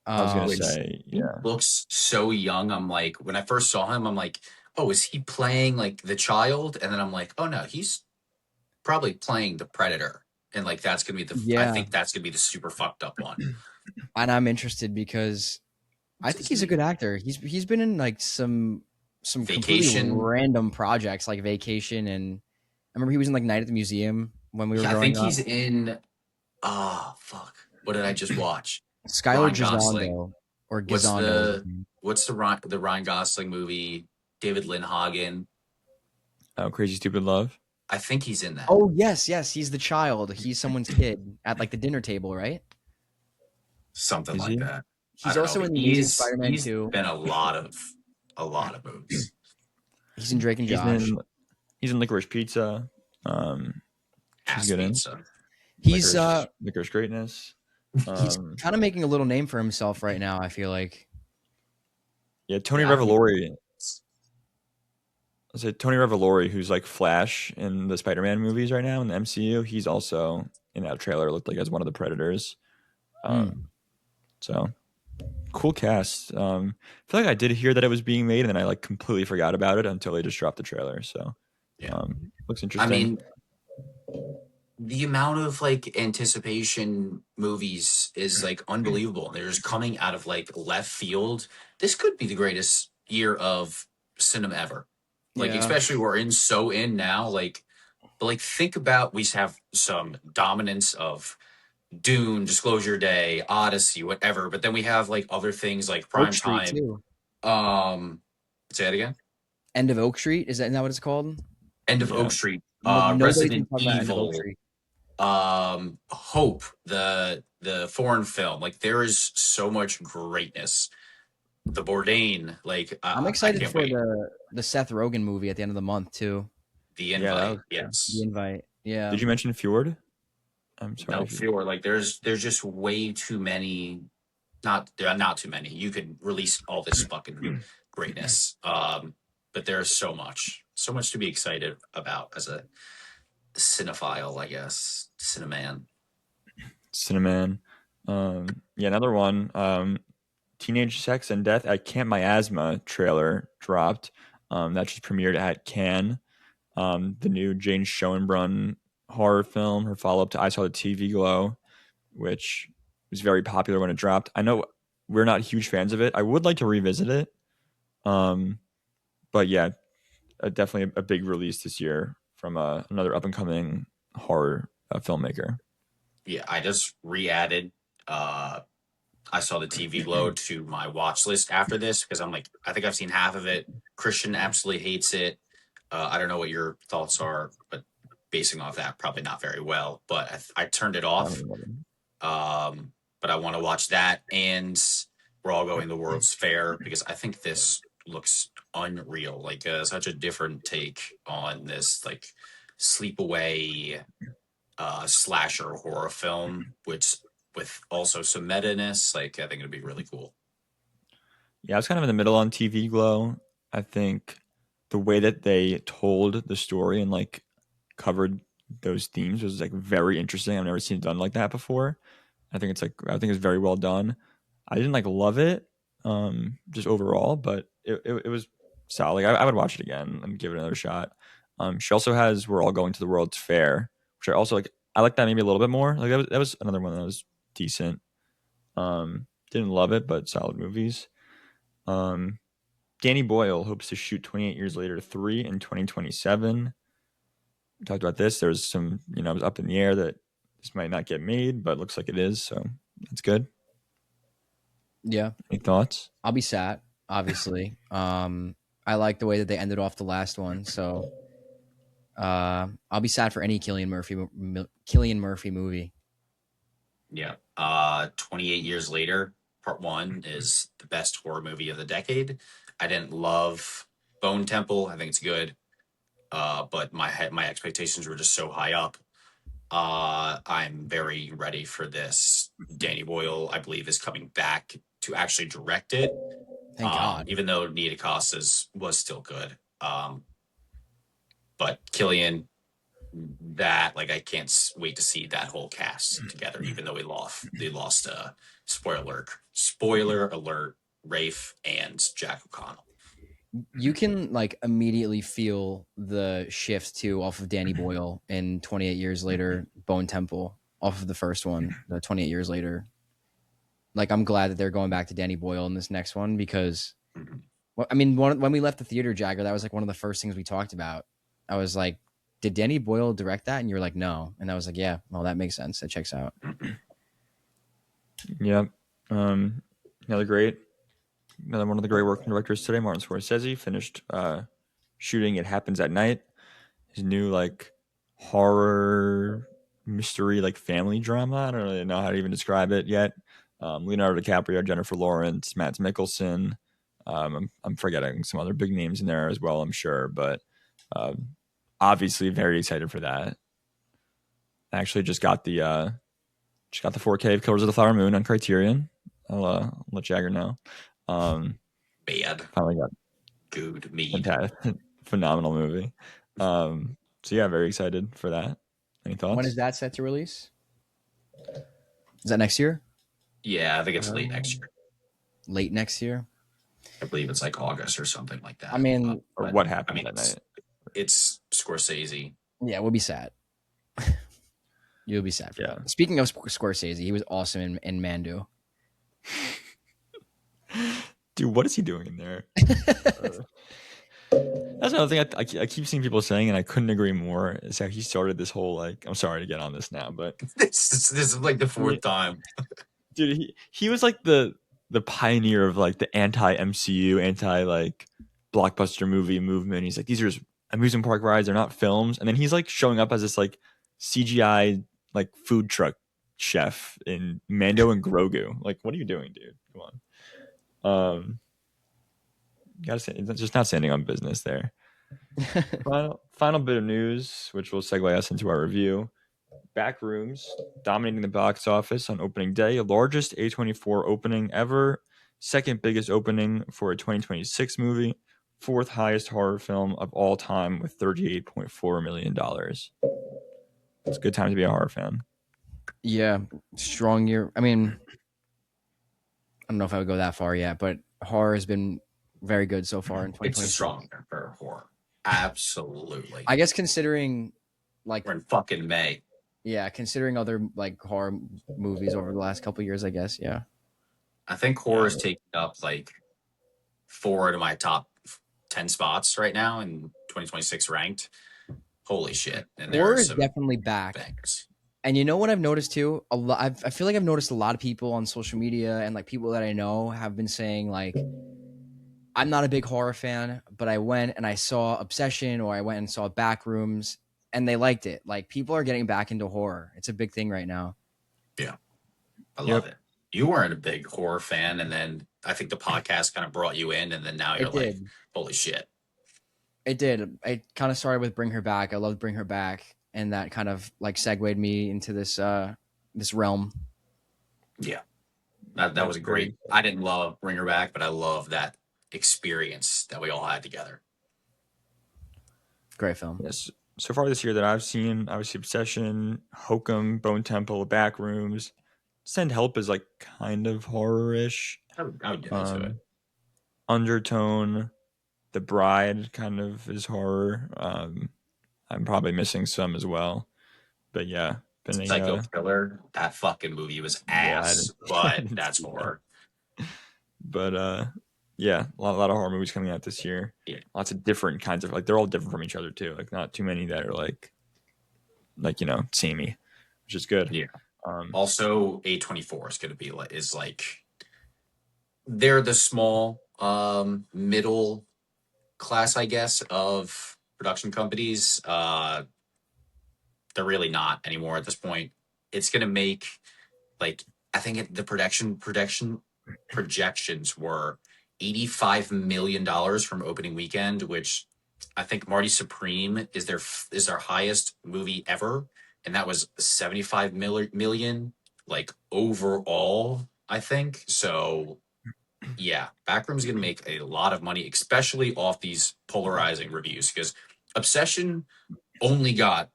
I was gonna Which say, he yeah, looks so young. I'm like, when I first saw him, I'm like, oh, is he playing like the child? And then I'm like, oh no, he's probably playing the predator. And like that's gonna be I Yeah, think that's gonna be the super fucked up one. and I'm interested because I What's think his he's a good name? actor. He's been in like some completely Vacation. random projects like Vacation, and I remember he was in like Night at the Museum when we were Yeah, I growing think up. he's in fuck. What did I just watch? Skylar Ryan Gosling. Gisondo or What's Gizondo is his the name. Ryan Gosling movie? David Lindhagen. oh, Crazy Stupid Love. I think he's in that. Oh yes, yes, he's the child. He's someone's kid at like the dinner table, right? Something Is like he? that. I He's don't know, also but in the Amazing Spider-Man he's 2. been a lot of movies. He's in Drake and He's Josh. in he's in Licorice Pizza. She's Ass good in pizza. He's Licorice Greatness. he's Um, kind of making a little name for himself right now, I feel like. yeah, Tony Yeah, I don't even. Revolori. I said Tony Revolori, who's like Flash in the Spider-Man movies right now in the MCU. He's also in that trailer. Looked like as one of the Predators. Mm. So cool cast. I feel like I did hear that it was being made, and then I like completely forgot about it until they just dropped the trailer. So Yeah. looks I interesting. mean, the amount of like anticipation movies is like unbelievable. They're just coming out of like left field. This could be the greatest year of cinema ever. Like, Yeah. especially we're in now. Like, but like think about we have some dominance of Dune, Disclosure Day, Odyssey, whatever. But then we have like other things like Oak Prime Street Time. too. Um, say that again. End of Oak Street, is that not what it's called? End of Oak Yeah, Street. Nobody's been Resident talking about End of Oak Evil. Street. Hope, the foreign film. Like there is so much greatness. The Bourdain. Like I'm I excited can't for wait. the Seth Rogen movie at the end of the month too. The yeah, that Invite. was good. The Yes. Invite. Yeah. Did you mention Fjord? I'm sorry No, if you. fewer. Like there's just way too many. Not there are not too many. You could release all this fucking greatness. But there's so much to be excited about as a cinephile, I guess, cineman. Cinnamon. Yeah, another one. Teenage Sex and Death at Camp My Asthma trailer dropped. That just premiered at Cannes. The new Jane Schoenbrunn horror film, her follow up to I Saw the TV Glow, which was very popular when it dropped. I know we're not huge fans of it. I would like to revisit it. Um, but yeah, definitely a big release this year from another up and coming horror filmmaker. Yeah, I just re-added I saw the TV Glow to my watch list after this because I'm like, I think I've seen half of it. Christian absolutely hates it. I don't know what your thoughts are, but basing off that, probably not very well. But I turned it I don't off. know. But I want to watch that, and we're all going to World's Fair because I think this looks unreal. Like such a different take on this, like sleepaway slasher horror film, which with also some meta-ness. Like I think it'd be really cool. Yeah, I was kind of in the middle on TV Glow. I think the way that they told the story and like covered those themes was like very interesting. I've never seen it done like that before. I think it's very well done. I didn't like love it, just overall, but it was solid. Like, I would watch it again and give it another shot. She also has We're All Going to the World's Fair, which I also like. I like that maybe a little bit more. Like that was another one that was decent. Didn't love it, but solid movies. Um, Danny Boyle hopes to shoot 28 years later 3 in 2027. We talked about this. There was some, it was up in the air that this might not get made, but it looks like it is. So that's good. Yeah. Any thoughts? I'll be sad, obviously. I like the way that they ended off the last one, so I'll be sad for any Killian Murphy movie. Yeah. 28 years later, part one is the best horror movie of the decade. I didn't love Bone Temple. I think it's good. but my expectations were just so high up. I'm very ready for this. Danny Boyle, I believe, is coming back to actually direct it. Thank God. Even though Nia DaCosta's was still good. But Killian, that like I can't wait to see that whole cast together. Even though they lost. Spoiler alert, Rafe and Jack O'Connell. You can like immediately feel the shift too off of Danny Boyle in 28 Years Later, Bone Temple, off of the first one, the 28 Years Later. Like, I'm glad that they're going back to Danny Boyle in this next one because, Mhm. well, I mean, when we left the theater, Jagger, that was like one of the first things we talked about. I was like, did Danny Boyle direct that? And you were like, no. And I was like, yeah, well, that makes sense. That checks out. Yep. Another one of the great working directors today, Martin Scorsese, finished shooting It Happens at Night, his new like horror mystery like family drama. I don't really know how to even describe it yet. Leonardo DiCaprio, Jennifer Lawrence, Matt Mikkelsen. I'm forgetting some other big names in there as well, I'm sure, but obviously very excited for that. I actually just got the 4K of Killers of the Flower Moon on Criterion. I'll let Jagger know. Bad. Finally got Good mead. fantastic, phenomenal movie. So yeah, very excited for that. Any thoughts? When is that set to release? Is that next year? Yeah, I think it's late next year. Late next year? I believe it's like August or something like that. I mean, or what happened that it's, night? It's Scorsese. yeah, we'll be sad. You'll be sad for Yeah. that. Speaking of Scorsese, he was awesome in Mandu. Dude, what is he doing in there? That's another thing I keep seeing people saying, and I couldn't agree more. Is how he started this whole like. I'm sorry to get on this now, but This is like the fourth time. dude, he was like the pioneer of like the anti MCU, anti like blockbuster movie movement. He's like, these are just amusement park rides, they're not films. And then he's like showing up as this like CGI like food truck chef in Mando and Grogu. Like, what are you doing, dude? Come on. Gotta say, it's just not standing on business there. Final bit of news, which will segue us into our review. Backrooms dominating the box office on opening day, largest A24 opening ever, second biggest opening for a 2026 movie, fourth highest horror film of all time with $38.4 million. It's a good time to be a horror fan. Yeah, strong year. I mean, I don't know if I would go that far yet, but horror has been very good so far in 2026. It's a strong year for horror. Absolutely. I guess considering like We're in fucking May. yeah, considering other like horror movies over the last couple of years, I guess. Yeah. I think horror is taking up like 4 of my top 10 spots right now in 2026 ranked. Holy shit. And there Horror are is some definitely back. things. And you know what I've noticed too? A lot. I feel like I've noticed a lot of people on social media and like people that I know have been saying like, I'm not a big horror fan, but I went and I saw Obsession or I went and saw Backrooms and they liked it. Like people are getting back into horror. It's a big thing right now. Yeah. I love it. You weren't a big horror fan, and then I think the podcast kind of brought you in, and then now you're like, holy shit. It did. It kind of started with Bring Her Back. I loved Bring Her Back, and that kind of like segued me into this this realm. Yeah. That was great. I didn't love Bring Her Back, but I love that experience that we all had together. Great film. Yes. So far this year that I've seen, obviously Obsession, Hokum, Bone Temple, Backrooms. Send Help is like kind of horror-ish. I would get into it. Undertone, The Bride kind of is horror. I'm probably missing some as well. But yeah. Psycho Killer, that fucking movie was ass, but that's horror. But yeah, a lot of horror movies coming out this year. Yeah. Lots of different kinds of like they're all different from each other too. Like not too many that are like samey, which is good. Yeah. Also, A24 is going to be like they're the small middle class, I guess, of production companies. They're really not anymore at this point. It's going to make like I think the projections were $85 million from opening weekend, which I think Marty Supreme is their highest movie ever, and that was 75 million like overall. I think so. Yeah, Backrooms gonna make a lot of money, especially off these polarizing reviews because Obsession only got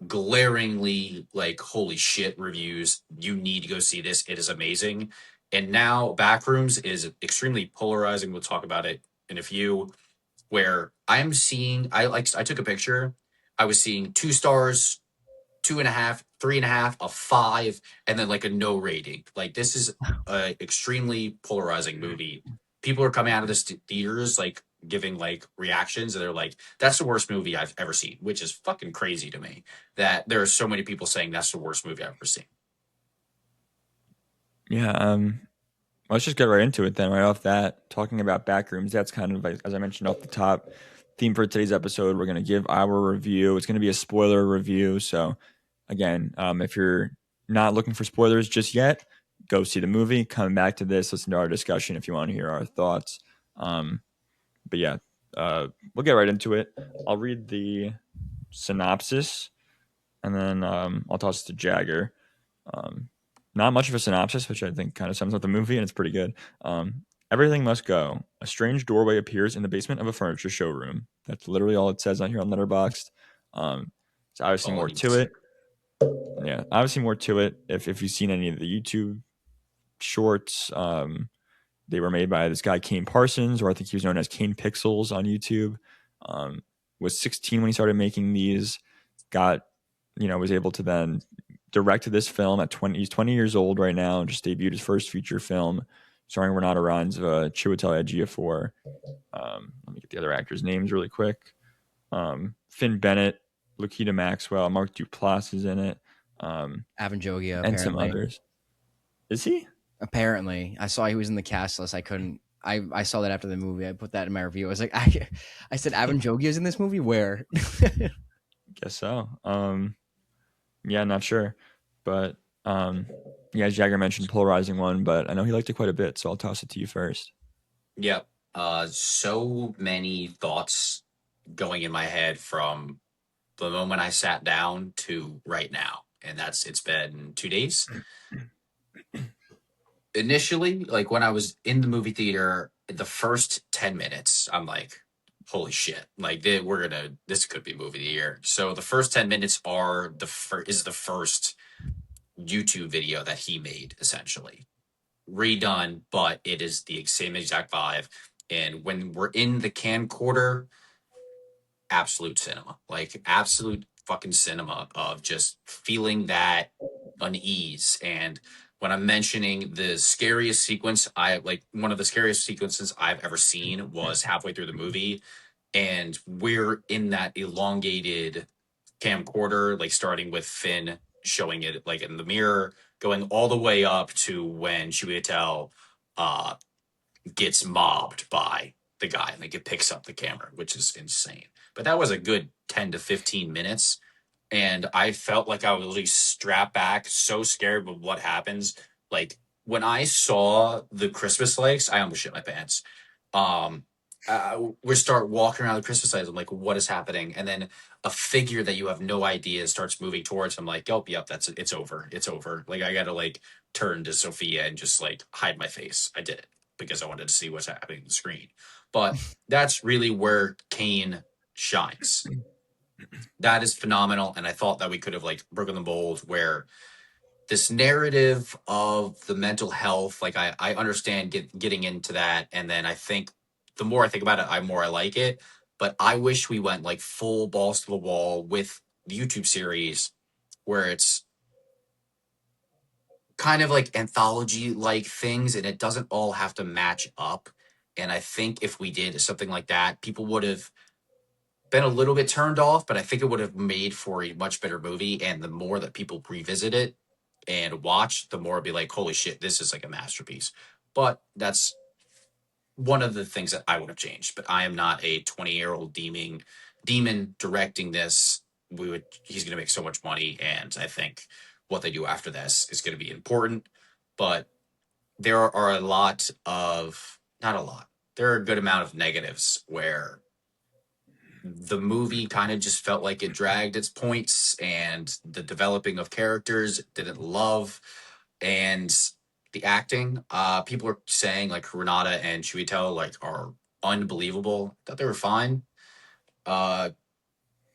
glaringly like holy shit reviews. You need to go see this. It is amazing. And now Backrooms is extremely polarizing. We'll talk about it in a few. Where I'm seeing, I took a picture. I was seeing 2 stars, 2.5, 3.5, a five, and then like a no rating. Like this is a extremely polarizing movie. People are coming out of this theaters like giving like reactions, and they're like, "That's the worst movie I've ever seen," which is fucking crazy to me. That there are so many people saying that's the worst movie I've ever seen. Yeah, let's just get right into it then, right off that. Talking about Backrooms, that's kind of like, as I mentioned off the top, theme for today's episode. We're going to give our review. It's going to be a spoiler review. So, again, if you're not looking for spoilers just yet, go see the movie. Come back to this, listen to our discussion if you want to hear our thoughts. But yeah, we'll get right into it. I'll read the synopsis and then I'll toss it to Jagger. Um, Not much of a synopsis, which I think kind of sums up the movie, and it's pretty good. Everything must go. A strange doorway appears in the basement of a furniture showroom. That's literally all it says on here on Letterboxd. There's obviously All I more need to to say. it. Yeah, obviously more to it. If you've seen any of the YouTube shorts, they were made by this guy Kane Parsons, or I think he was known as Kane Pixels on YouTube. Um, was 16 when he started making these. Got, was able to then direct this film at 20. He's 20 years old right now. Just debuted his first feature film, starring Renata Ryanzova, Chiwetel Ejiofor. Let me get the other actors' names really quick. Finn Bennett, Lakita Maxwell, Mark Duplass is in it, Avanjogia, and some apparently. others. Is he? Apparently, I saw he was in the cast list. I couldn't. I saw that after the movie. I put that in my review. I was like, I said Avanjogia is in this movie. Where? Guess so. Yeah, not sure, but yeah, as Jagger mentioned, polarizing one, but I know he liked it quite a bit, so I'll toss it to you first. Yep. So many thoughts going in my head from the moment I sat down to right now. And it's been 2 days. Initially, like when I was in the movie theater, the first 10 minutes, I'm like, holy shit. Like this could be movie of the year. So the first 10 minutes is the first YouTube video that he made essentially redone, but it is the same exact vibe. And when we're in the camcorder, absolute cinema, like absolute fucking cinema of just feeling that unease. And when I'm mentioning the scariest sequence, one of the scariest sequences I've ever seen was halfway through the movie. And we're in that elongated camcorder, like starting with Finn showing it like in the mirror, going all the way up to when Chiwetel uh gets mobbed by the guy and like it picks up the camera, which is insane. But that was a good 10 to 15 minutes. And I felt like I was really strapped back, so scared of what happens. Like when I saw the Christmas lights, I almost shit my pants. Um, we start walking around the Christmas lights. I'm like, what is happening? And then a figure that you have no idea starts moving towards. I'm like, oh, yep, it's over. It's over. Like I gotta like turn to Sophia and just like hide my face. I did it because I wanted to see what's happening on the screen. But that's really where Kane shines. That is phenomenal. And I thought that we could have like broken the mold where this narrative of the mental health, like I understand getting into that. And then I think the more I think about it, I more I like it. But I wish we went like full balls to the wall with the YouTube series where it's kind of like anthology like things and it doesn't all have to match up. And I think if we did something like that, people would have been a little bit turned off, but I think it would have made for a much better movie. And the more that people revisit it and watch, the more it'd be like, holy shit, this is like a masterpiece. But that's one of the things that I would have changed. But I am not a 20-year-old demon directing this. He's gonna make so much money, and I think what they do after this is gonna be important. But there are a lot of not a lot. There are a good amount of negatives where the movie kind of just felt like it dragged its points, and the developing of characters didn't love, and the acting. People are saying like Renata and Chiwetel like are unbelievable. Thought they were fine. Uh,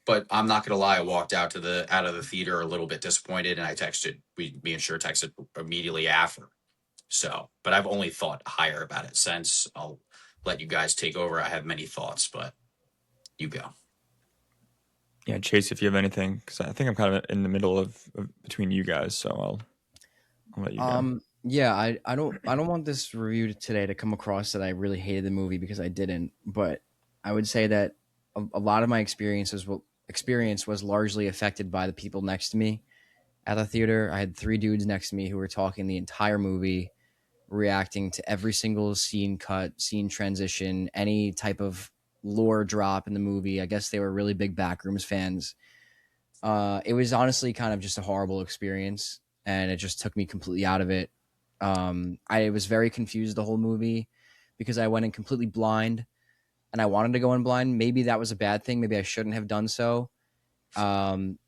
but I'm not gonna lie, I walked out of the theater a little bit disappointed, and I texted me and Sure texted immediately after. So, but I've only thought higher about it since. I'll let you guys take over. I have many thoughts, but you go. Yeah, Chase, if you have anything, because I think I'm kind of in the middle of between you guys, so I'll let you go. Yeah, I don't want this review today to come across that I really hated the movie, because I didn't. But I would say that a lot of my experience was largely affected by the people next to me at the theater. I had three dudes next to me who were talking the entire movie, reacting to every single scene cut, scene transition, any type of lore drop in the movie. I guess they were really big Backrooms fans. It was honestly kind of just a horrible experience, and it just took me completely out of it. I was very confused the whole movie because I went in completely blind, and I wanted to go in blind. Maybe that was a bad thing. Maybe I shouldn't have done so. Um,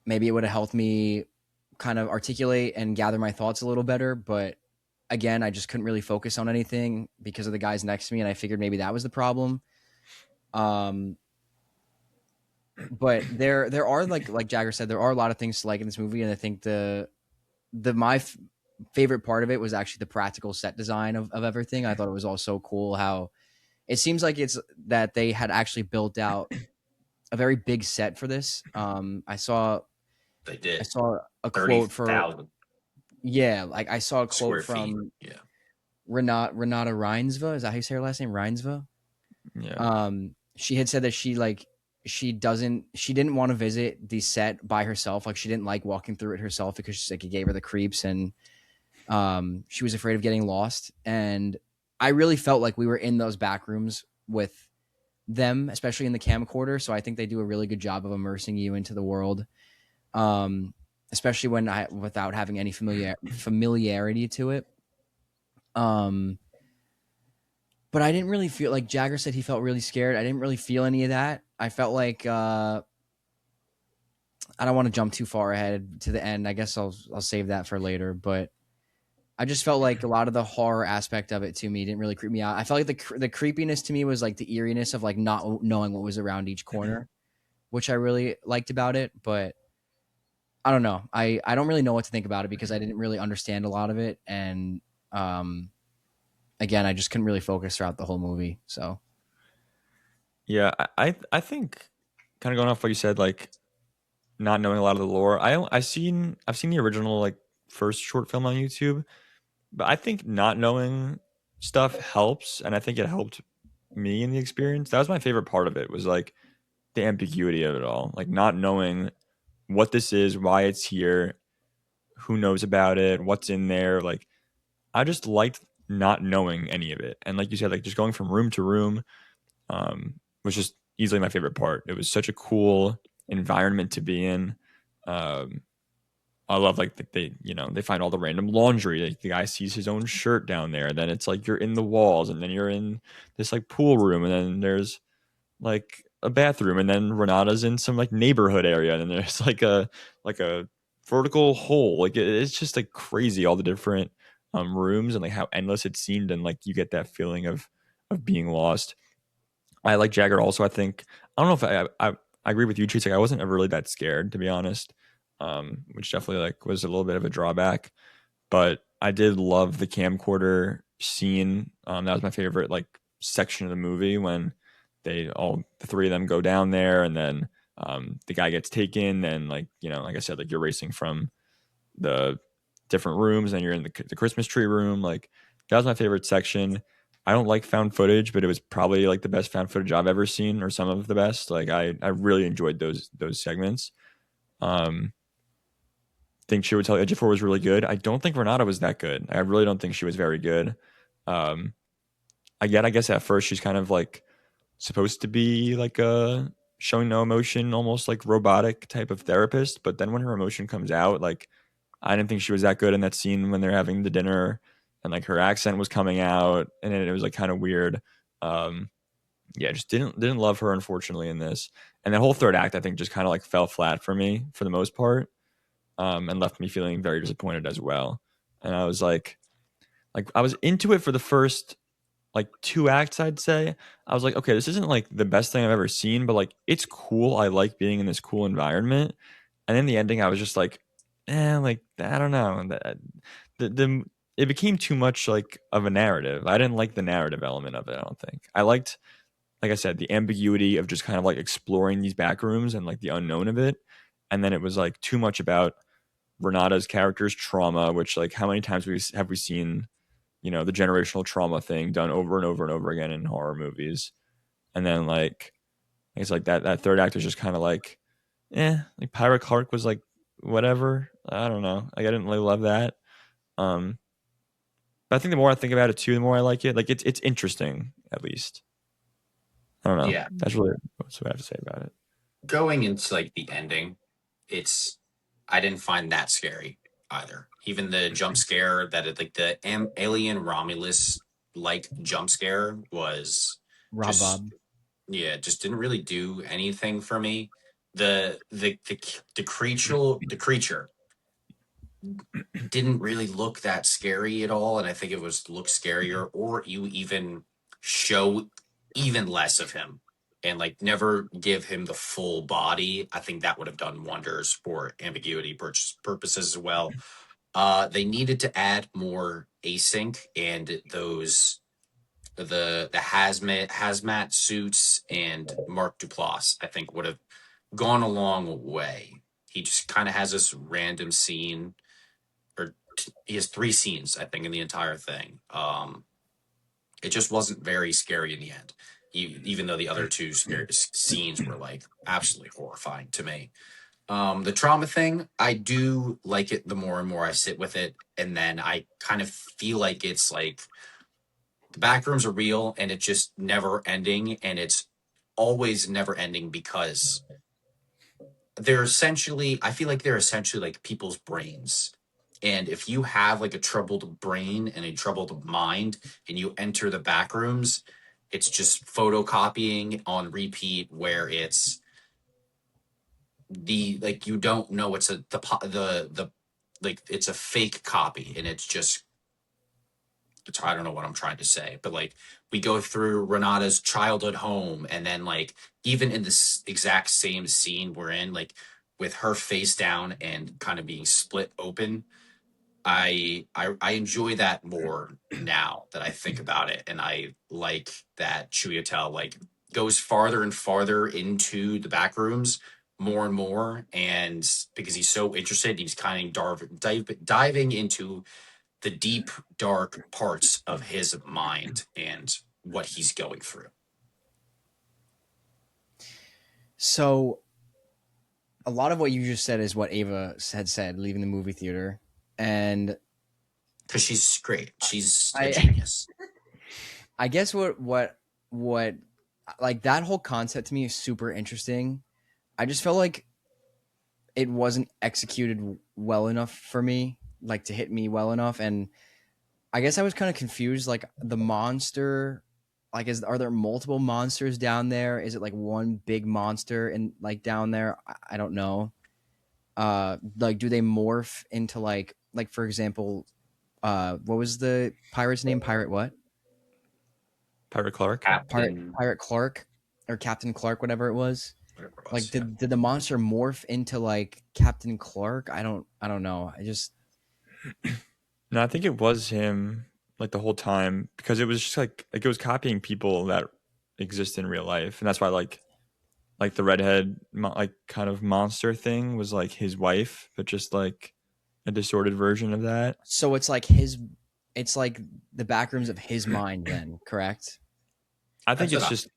Maybe it would have helped me kind of articulate and gather my thoughts a little better. But again, I just couldn't really focus on anything because of the guys next to me, and I figured maybe that was the problem. Um, but there are like Jagger said, there are a lot of things to like in this movie, and I think the favorite part of it was actually the practical set design of everything. I thought it was all so cool how it seems like it's that they had actually built out a very big set for this. They I did saw a thirty quote for thousand yeah, like I saw a quote square feet. from Yeah, Renata Reinsva. Is that how you say her last name? Reinsva. Yeah, She had said that she didn't want to visit the set by herself. Like she didn't like walking through it herself because she's like it gave her the creeps, and she was afraid of getting lost. And I really felt like we were in those back rooms with them, especially in the camcorder. So I think they do a really good job of immersing you into the world, especially without having any familiarity to it. Um, but I didn't really feel like Jagger said he felt really scared. I didn't really feel any of that. I felt like I don't want to jump too far ahead to the end. I guess I'll save that for later. But I just felt like a lot of the horror aspect of it to me didn't really creep me out. I felt like the creepiness to me was like the eeriness of like not knowing what was around each corner, which I really liked about it. But I don't know. I don't really know what to think about it because I didn't really understand a lot of it, and um, again, I just couldn't really focus throughout the whole movie. So yeah. I think kind of going off what you said, like not knowing a lot of the lore. I've seen the original like first short film on YouTube, but I think not knowing stuff helps, and I think it helped me in the experience. That was my favorite part of it, was like the ambiguity of it all, like not knowing what this is, why it's here, who knows about it, what's in there. Like I just liked not knowing any of it, and like you said, like just going from room to room was just easily my favorite part. It was such a cool environment to be in. Um, I love like they they find all the random laundry. Like the guy sees his own shirt down there. And then it's like you're in the walls, and then you're in this like pool room, and then there's like a bathroom, and then Renata's in some like neighborhood area, and then there's like a vertical hole. Like it's just like crazy all the different rooms, and like how endless it seemed, and like you get that feeling of being lost. I like Jagger also. I think I don't know if I agree with you, Cheats. Like I wasn't ever really that scared, to be honest, which definitely like was a little bit of a drawback. But I did love the camcorder scene. That was my favorite like section of the movie when the three of them go down there, and then the guy gets taken, and like like I said, like you're racing from the different rooms, and you're in the Christmas tree room. Like that was my favorite section. I don't like found footage, but it was probably like the best found footage I've ever seen, or some of the best. Like I really enjoyed those segments. Um, think she would tell Ejiofor was really good. I don't think Renata was that good. I really don't think she was very good. Um, I guess at first she's kind of like supposed to be like a showing no emotion, almost like robotic type of therapist. But then when her emotion comes out, like I didn't think she was that good in that scene when they're having the dinner, and like her accent was coming out, and it was like kind of weird. Um, yeah, just didn't love her unfortunately in this. And the whole third act I think just kind of like fell flat for me for the most part, and left me feeling very disappointed as well. And I was like I was into it for the first like two acts, I'd say. I was like, okay, this isn't like the best thing I've ever seen, but like it's cool. I like being in this cool environment. And then the ending, I was just like I don't know. The it became too much like of a narrative. I didn't like the narrative element of it. I don't think I liked, like I said, the ambiguity of just kind of like exploring these back rooms and like the unknown of it. And then it was like too much about Renata's character's trauma, which like how many times have we seen, the generational trauma thing done over and over and over again in horror movies. And then like it's like that third act was just kind of like Pyra Clark was like whatever. I don't know. Like I didn't really love that. Um but I think the more I think about it too, the more I like it. Like it's interesting at least. I don't know. Yeah. That's really what's what I have to say about it. Going into like the ending, I didn't find that scary either. Even the jump scare that like the alien Romulus like jump scare was Rob just, Bob. yeah, just didn't really do anything for me. The creature didn't really look that scary at all, and I think it was look scarier, or you even show even less of him and like never give him the full body. I think that would have done wonders for ambiguity purposes as well. They needed to add more async and those the hazmat suits and Mark Duplass. I think would have gone a long way. He just kind of has this random scene, or he has three scenes, I think, in the entire thing. It just wasn't very scary in the end, even though the other two scenes were like absolutely horrifying to me. The trauma thing, I do like it the more and more I sit with it, and then I kind of feel like it's like the back rooms are real and it's just never ending, and it's always never ending because I feel like they're essentially like people's brains. And if you have like a troubled brain and a troubled mind and you enter the back rooms, it's just photocopying on repeat, where it's the like you don't know it's the like it's a fake copy, and I don't know what I'm trying to say, but like we go through Renata's childhood home, and then like even in this exact same scene we're in, like with her face down and kind of being split open, I enjoy that more now that I think about it, and I like that Chuyatel like goes farther and farther into the back rooms more and more, and because he's so interested, he's kind of diving into the deep, dark parts of his mind and what he's going through. So a lot of what you just said is what Ava had said leaving the movie theater, and Because she's great. She's a I genius. I guess what like that whole concept to me is super interesting. I just felt like it wasn't executed well enough for me, like to hit me well enough, and I guess I was kind of confused. Like the monster, like are there multiple monsters down there? Is it like one big monster and like down there? I don't know. Like do they morph into like for example, what was the pirate's name? Pirate what? Pyra Clark. Captain, Pirate Clark or Captain Clark, whatever it was. whatever it Like was. Yeah. did the monster morph into like Captain Clark? I don't know. I just No, I think it was him like the whole time because it was just like it was copying people that exist in real life, and that's why like the redhead like kind of monster thing was like his wife, but just like a distorted version of that. so it's like the backrooms of his mind then, correct? I think That's what it's just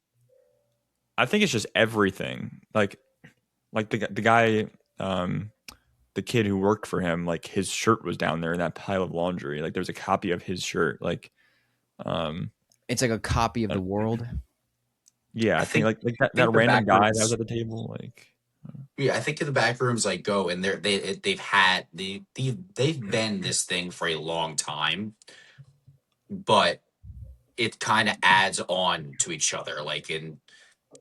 I think it's just everything. Like the guy the kid who worked for him, like his shirt was down there in that pile of laundry. Like there's a copy of his shirt. Like um It's like a copy of the world. yeah, I I think think that the random back guy that was rooms. at the table, like Yeah, I think in the back rooms like go, and they've been this thing for a long time, but it kind of adds on to each other. Like in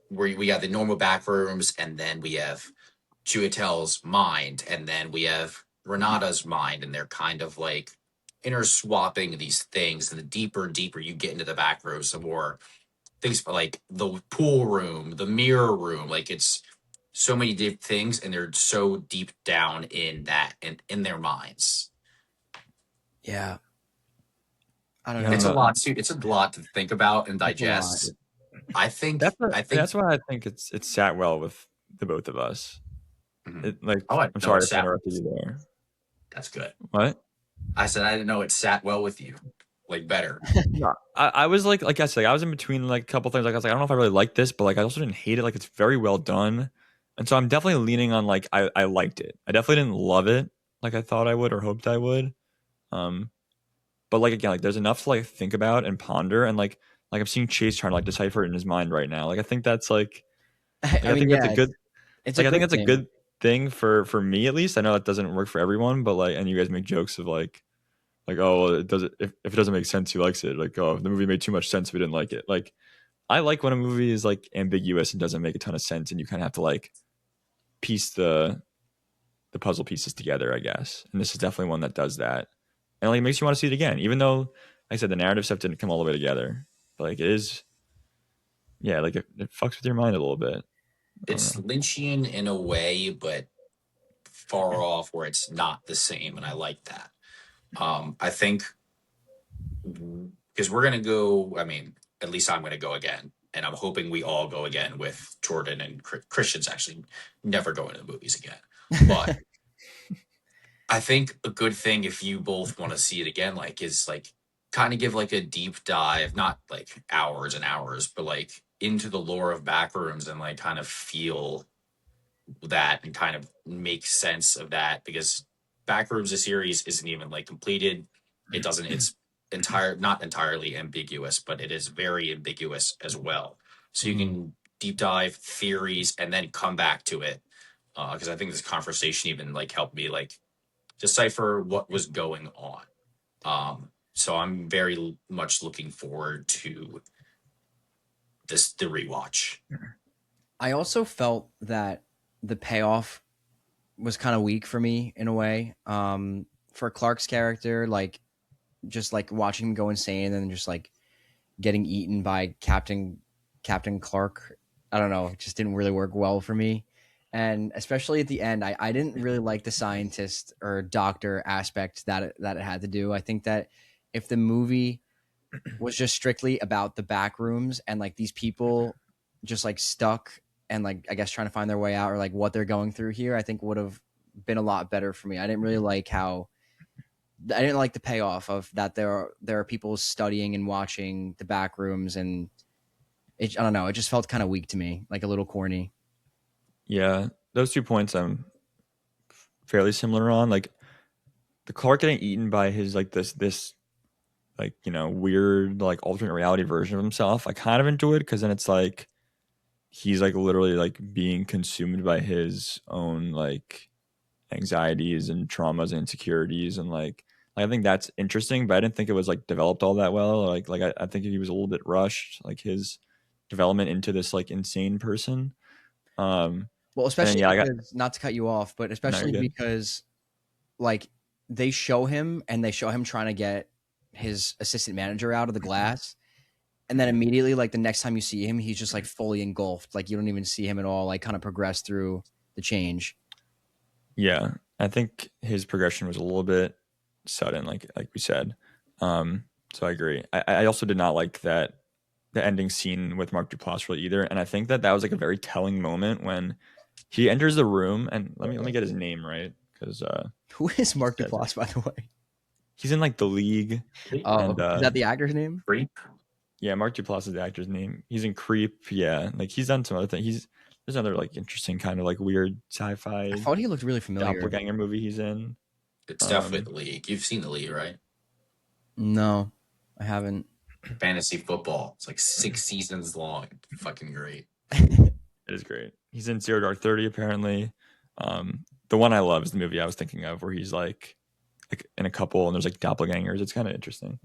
where we have the normal back rooms, and then we have Chiwetel's mind, and then we have Renata's mind, and they're kind of like interswapping these things. And the deeper and deeper you get into the back rooms, the more things like the pool room, the mirror room, like it's so many deep things, and they're so deep down in that and in their minds. Yeah. I don't Yeah, I don't It's a know. know. lot to it's a lot to think about and It's a lot. digest. I think That's I think that's why I think it's sat well with the both of us. mhm. It, like, Oh, I I'm know it sorry if I sat interrupted you there. that's good. What? I said I didn't know it sat well with you. Like better. No, I was like I said, I was in between like a couple things. Like I was like, I don't know if I really like this, but like I also didn't hate it. Like it's very well done, and so I'm definitely leaning on like I liked it. I definitely didn't love it like I thought I would or hoped I would. Um, but like again, like there's enough to like think about and ponder, and like I'm seeing Chase trying to like decipher it in his mind right now. Like I think that's like I I mean, think that's yeah, a good it's a like I think good that's a thing. good thing for me at least. I know that doesn't work for everyone, but like and you guys make jokes of like oh well, it doesn't if it doesn't make sense he likes it, like oh if the movie made too much sense we didn't like it. Like I like when a movie is like ambiguous and doesn't make a ton of sense and you kind of have to like piece the puzzle pieces together, I guess. And this is definitely one that does that. And like it makes you want to see it again, even though like I said the narrative stuff didn't come all the way together. But like it is yeah, like it fucks with your mind a little bit. I don't It's know. Lynchian in a way, but far off where it's not the same, and I like that. I think because we're gonna go. I mean, at least I'm gonna go again, and I'm hoping we all go again with Jordan and Christian's actually never going to the movies again. But I think a good thing if you both want to see it again, like, is like kind of give like a deep dive, not like hours and hours, but like into the lore of Backrooms and like kind of feel that and kind of make sense of that because Backrooms the series isn't even like completed. It doesn't. It's not entirely ambiguous, but it is very ambiguous as well. So you Mhm. can deep dive theories and then come back to it because I think this conversation even like helped me like decipher what was going on. So I'm very much looking forward to the rewatch. I also felt that the payoff was kind of weak for me in a way. For Clark's character, like just like watching him go insane and then just like getting eaten by Captain Clark. I don't know, it just didn't really work well for me. And especially at the end, I didn't really like the scientist or doctor aspect that it had to do. I think that if the movie was just strictly about the back rooms and like these people just like stuck and like I guess trying to find their way out or like what they're going through here, I think would have been a lot better for me. I didn't really like how I didn't like the payoff of that there are people studying and watching the back rooms and I don't know, it just felt kind of weak to me, like a little corny. Yeah, those 2 points I'm fairly similar on. Like the Clark getting eaten by his like this like weird like alternate reality version of himself. I kind of enjoyed because then it's like he's like literally like being consumed by his own like anxieties and traumas and insecurities and like I think that's interesting, but I didn't think it was like developed all that well. I think he was a little bit rushed, like his development into this like insane person. Um, Well, and then especially yeah, I got because not to cut you off, but no, you're especially good. because like they show him and they show him trying to get his assistant manager out of the glass. And then immediately, like the next time you see him, he's just like fully engulfed. Like you don't even see him at all, like kind of progress through the change. Yeah, I think his progression was a little bit sudden, like we said. So I agree. I also did not like that the ending scene with Mark Duplass really either, and I think that was like a very telling moment when he enters the room. And let me get his name right because Who is Mark Duplass, by the way? he's in like the league, and Oh, is that the actor's name? Creep. yeah, Mark Duplass is the actor's name. He's in Creep. Yeah, like he's done some other things. There's another like interesting kind of like weird I sci-fi thought he looked really familiar. doppelganger movie he's in. It's definitely Um, the league. You've seen the league, right? No, I haven't. Fantasy football. It's like 6 seasons long. Fucking great. it is great. He's in Zero Dark 30 apparently. The one I love is the movie I was thinking of where he's like in a couple and there's like doppelgangers. It's kind of interesting.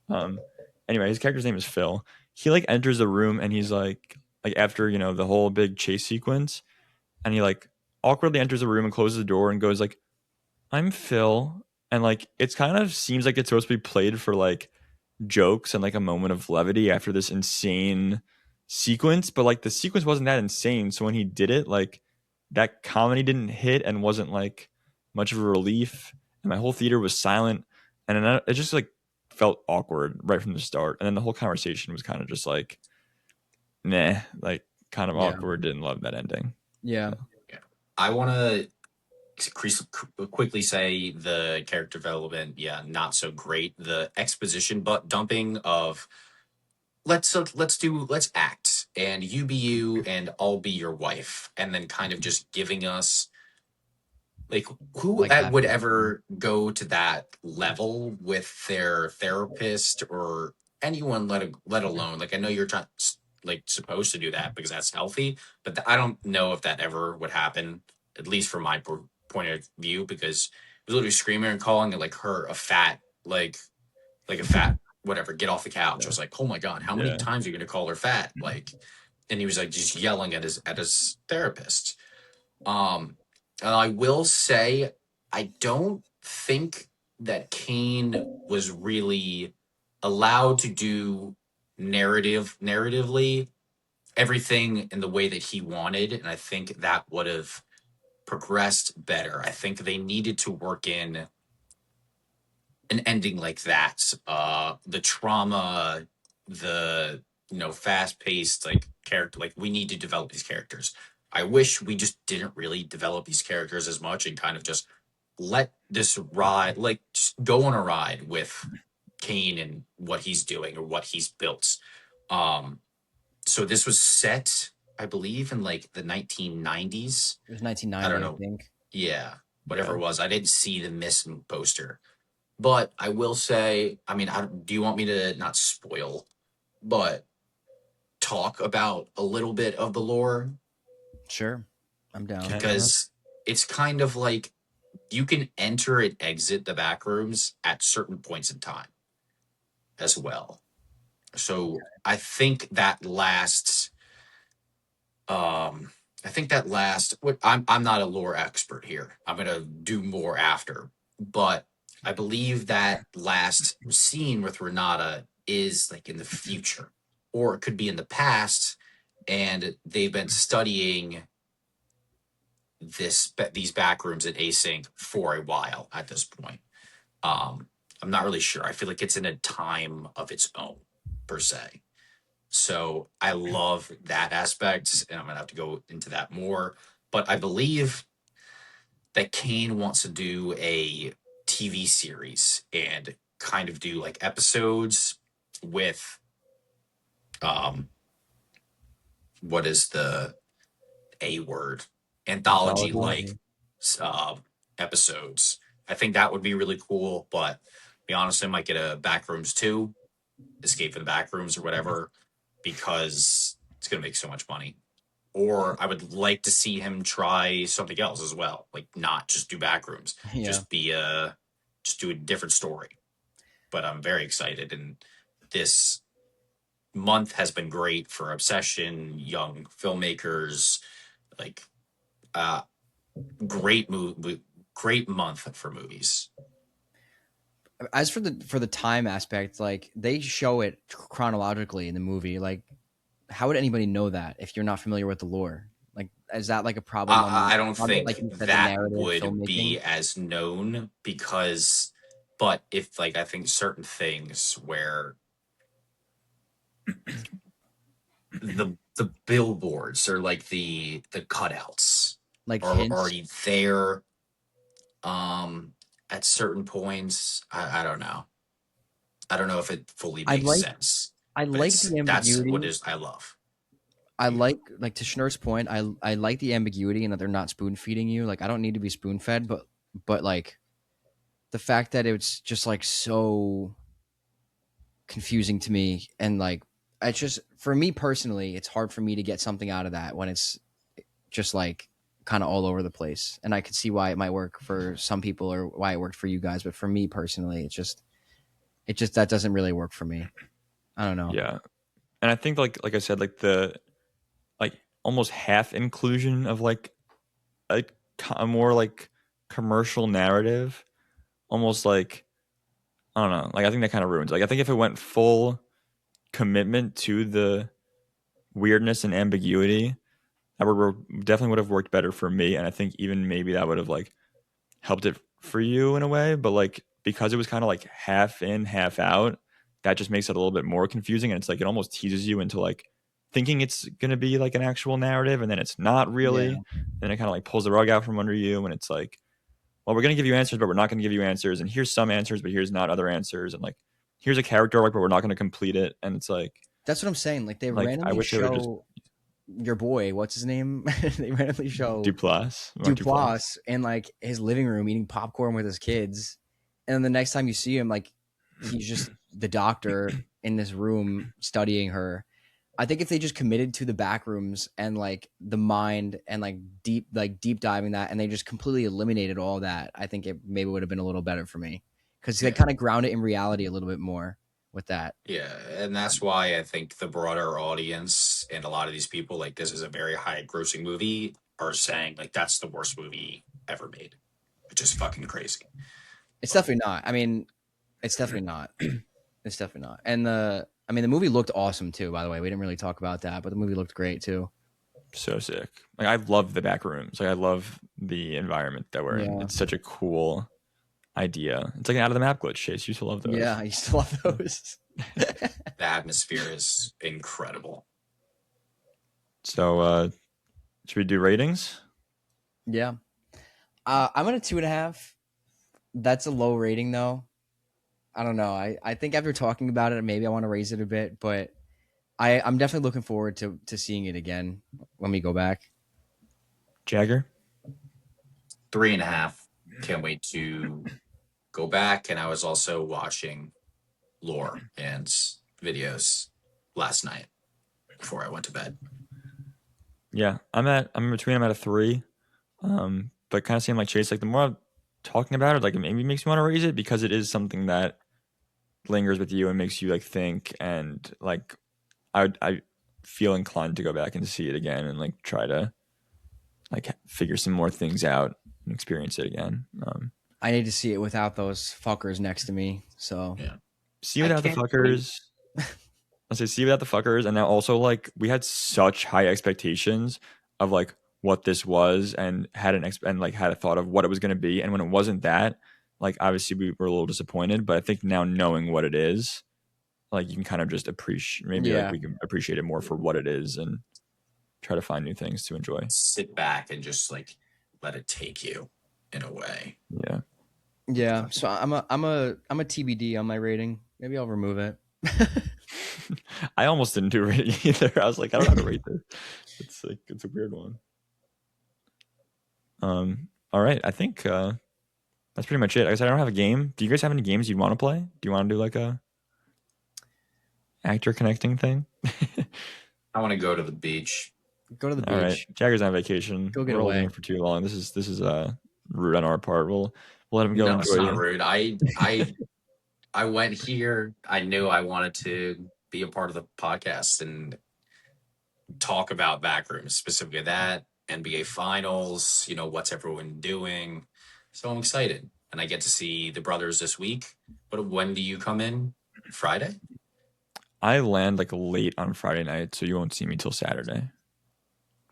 Um, anyway, his character's name is Phil. He like enters the room and he's like after the whole big chase sequence, and he like awkwardly enters the room and closes the door and goes like, "I'm Phil," and like it's kind of seems like it's supposed to be played for like jokes and like a moment of levity after this insane sequence, but like the sequence wasn't that insane. So when he did it, like that comedy didn't hit and wasn't like much of a relief, and my whole theater was silent, and then it just like felt awkward right from the start, and then the whole conversation was kind of just like, nah, like kind of Yeah. awkward. Didn't love that ending. Yeah. Yeah. I want to quickly say the character development, yeah, not so great. The exposition butt dumping of let's act and you be you and I'll be your wife, and then kind of just giving us like who Like that. would ever go to that level with their therapist or anyone, let alone like I know you're trying like supposed to do that because that's healthy, but I don't know if that ever would happen, at least from my point of view, because he was literally screaming and calling it like her a fat like a fat whatever, get off the couch. I was like, oh my god, how many Yeah. times are you gonna call her fat? Like, and he was like just yelling at his therapist. And I will say, I don't think that Kane was really allowed to do narratively everything in the way that he wanted, and I think that would have progressed better. I think they needed to work in an ending like that. The trauma, the fast paced like character, like we need to develop these characters. I wish we just didn't really develop these characters as much and kind of just let this ride, like just go on a ride with Kane and what he's doing or what he's built. Um, so this was set, I believe, in like the 1990s. It was I don't 1990, I know. think. Yeah, whatever Yeah. it was. I didn't see the missing poster. But I will say, I mean, do you want me to not spoil, but talk about a little bit of the lore? Sure. I'm down. Because it's kind of like you can enter and exit the back rooms at certain points in time as well. So I think that lasts. I'm not a lore expert here. I'm gonna do more after, but I believe that last scene with Renata is like in the future, or it could be in the past, and they've been studying these back rooms at Async for a while at this point. Um, I'm not really sure. I feel like it's in a time of its own, per se. So I love that aspect, and I'm gonna have to go into that more. But I believe that Kane wants to do a TV series and kind of do like episodes with what is the A word, anthology like Anthology. uh episodes. I think that would be really cool. But to be honest, I might get a Backrooms 2, Escape from the Backrooms or whatever, because it's gonna make so much money. Or I would like to see him try something else as well, like not just do Backrooms, Yeah. just do a different story. But I'm very excited, and this month has been great for Obsession, young filmmakers, like uh great month for movies. As for the time aspect, like they show it chronologically in the movie. Like, how would anybody know that if you're not familiar with the lore? Like, is that like a problem I don't like think you said, the that narrative would filmmaking? be as known because, but if like I think certain things where the billboards or like the cutouts Like are hints? already there at certain points. I don't know. I don't know if it fully I makes like sense, I but like the that's what ambiguity. is I love. I like to Schnurr's point. I like the ambiguity and that they're not spoon feeding you. Like, I don't need to be spoon fed, but like the fact that it's just like so confusing to me, and like it's just, for me personally, it's hard for me to get something out of that when it's just like kind of all over the place. And I could see why it might work for some people or why it worked for you guys, but for me personally, it just that doesn't really work for me. I don't know. Yeah. And I think like I said, like the like almost half inclusion of like a more like commercial narrative, almost like I don't know. Like I think that kind of ruins. Like I think if it went full commitment to the weirdness and ambiguity, that definitely would have worked better for me. And I think even maybe that would have like helped it for you in a way. But like because it was kind of like half in, half out, that just makes it a little bit more confusing. And it's like it almost teases you into like thinking it's gonna be like an actual narrative, and then it's not Yeah, really. And it kind of like pulls the rug out from under you, and it's like, well, we're gonna give you answers, but we're not gonna give you answers, and here's some answers, but here's not other answers, and like here's a character arc, but we're not gonna complete it. And it's that's what I'm saying. Like they like I randomly wish they would just show your boy, what's his name? They randomly show Duplass, Mark Duplass. Duplass in like his living room eating popcorn with his kids, and then the next time you see him, like he's just the doctor in this room studying her. I think if they just committed to the back rooms and like the mind and like deep diving that, and they just completely eliminated all that, I think it maybe would have been a little better for me because they Yeah. kind of ground it in reality a little bit more with that. Yeah, and that's why I think the broader audience and a lot of these people, like, this is a very high grossing movie, are saying like that's the worst movie ever made, which is fucking crazy. It's definitely not. I mean, it's definitely not. It's definitely not. And the movie looked awesome too. By the way, we didn't really talk about that, but the movie looked great too. So sick. Like I love the back rooms. Like I love the environment that we're in. Yeah. It's such a cool idea. It's like an out of the map glitch. Chase used to love those. Yeah, I used to love those. The atmosphere is incredible. So should we do ratings? Yeah. I'm at a 2.5. That's a low rating though. I don't know. I think after talking about it, maybe I want to raise it a bit, but I'm definitely looking forward to seeing it again when we go back. Jagger? 3.5. Can't wait to go back. And I was also watching lore and videos last night before I went to bed. Yeah. I'm at a 3. But kind of seeing like Chase, like the more I'm talking about it, like it maybe makes me want to raise it because it is something that lingers with you and makes you like think, and like I feel inclined to go back and see it again and like try to like figure some more things out and experience it again. I need to see it without those fuckers next to me. So Yeah. See without the fuckers. I say see without the fuckers, and now also like we had such high expectations of like what this was, and had had a thought of what it was going to be, and when it wasn't that, like obviously we were a little disappointed. But I think now knowing what it is, like you can kind of just appreciate, maybe like yeah, we can appreciate it more for what it is and try to find new things to enjoy. Sit back and just like let it take you in a way. Yeah. yeah. So I'm a TBD on my rating. Maybe I'll remove it. I almost didn't do rating either. I was like, I don't know how to rate this. It's like it's a weird one. All right. I think that's pretty much it. Like I said, I don't have a game. Do you guys have any games you'd want to play? Do you want to do like a actor connecting thing? I want to go to the beach. Go to the beach. All right. Jagger's on vacation. Go get We're holding away. him for too long. This is rude on our part. We'll let him go No, it's enjoy not it. rude. I went here. I knew I wanted to be a part of the podcast and talk about Backrooms, specifically that, NBA Finals, what's everyone doing. So I'm excited. And I get to see the brothers this week. But when do you come in? Friday? I land like late on Friday night, so you won't see me till Saturday.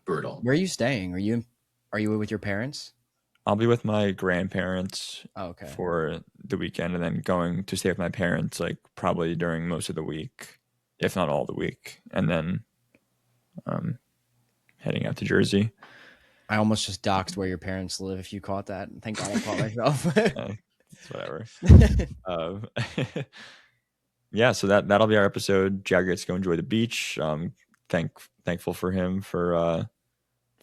Brutal. Where are you staying? Are you with your parents? I'll be with my grandparents Oh, okay. for the weekend, and then going to stay with my parents like probably during most of the week, if not all the week, and then heading out to Jersey. I almost just doxed where your parents live. If you caught that, thank God I caught myself. It's whatever. Yeah, so that'll be our episode. Jagger gets to go enjoy the beach. Thankful for him for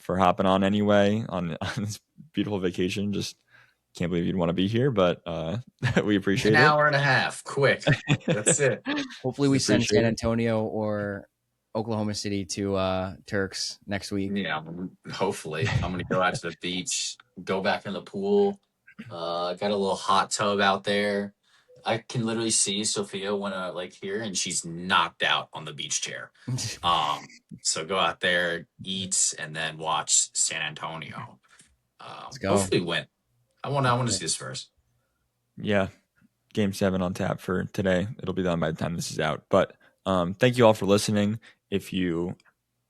hopping on anyway on this beautiful vacation. Just can't believe you'd want to be here, but we appreciate An it. hour and a half, quick. That's it. Hopefully, we send Appreciate San it. Antonio or Oklahoma City to Turks next week. Yeah, hopefully. I'm going to go out to the beach, go back in the pool. Got a little hot tub out there. I can literally see Sophia when like here, and she's knocked out on the beach chair. So go out there, eat, and then watch San Antonio. Let's go. Hopefully win. I want to see this first. Yeah, Game 7 on tap for today. It'll be done by the time this is out. But thank you all for listening. If you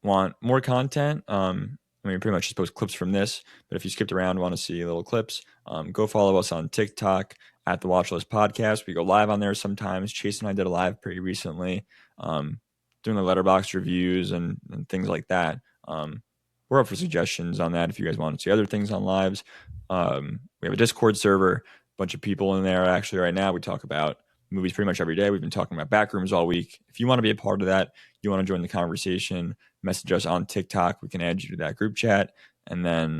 want more content, I mean, pretty much just post clips from this. But if you skipped around, want to see little clips, go follow us on TikTok at the Watchlist Podcast. We go live on there sometimes. Chase and I did a live pretty recently, doing the letterbox reviews and things like that. We're up for suggestions on that if you guys want to see other things on lives. We have a Discord server, bunch of people in there actually right now. We talk about movies pretty much every day. We've been talking about Backrooms all week. If you want to be a part of that, you want to join the conversation, message us on TikTok. We can add you to that group chat. And then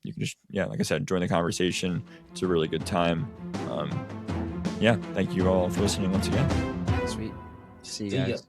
you can just, like I said, join the conversation. It's a really good time. Thank you all for listening once again. Sweet. See you See ya. guys.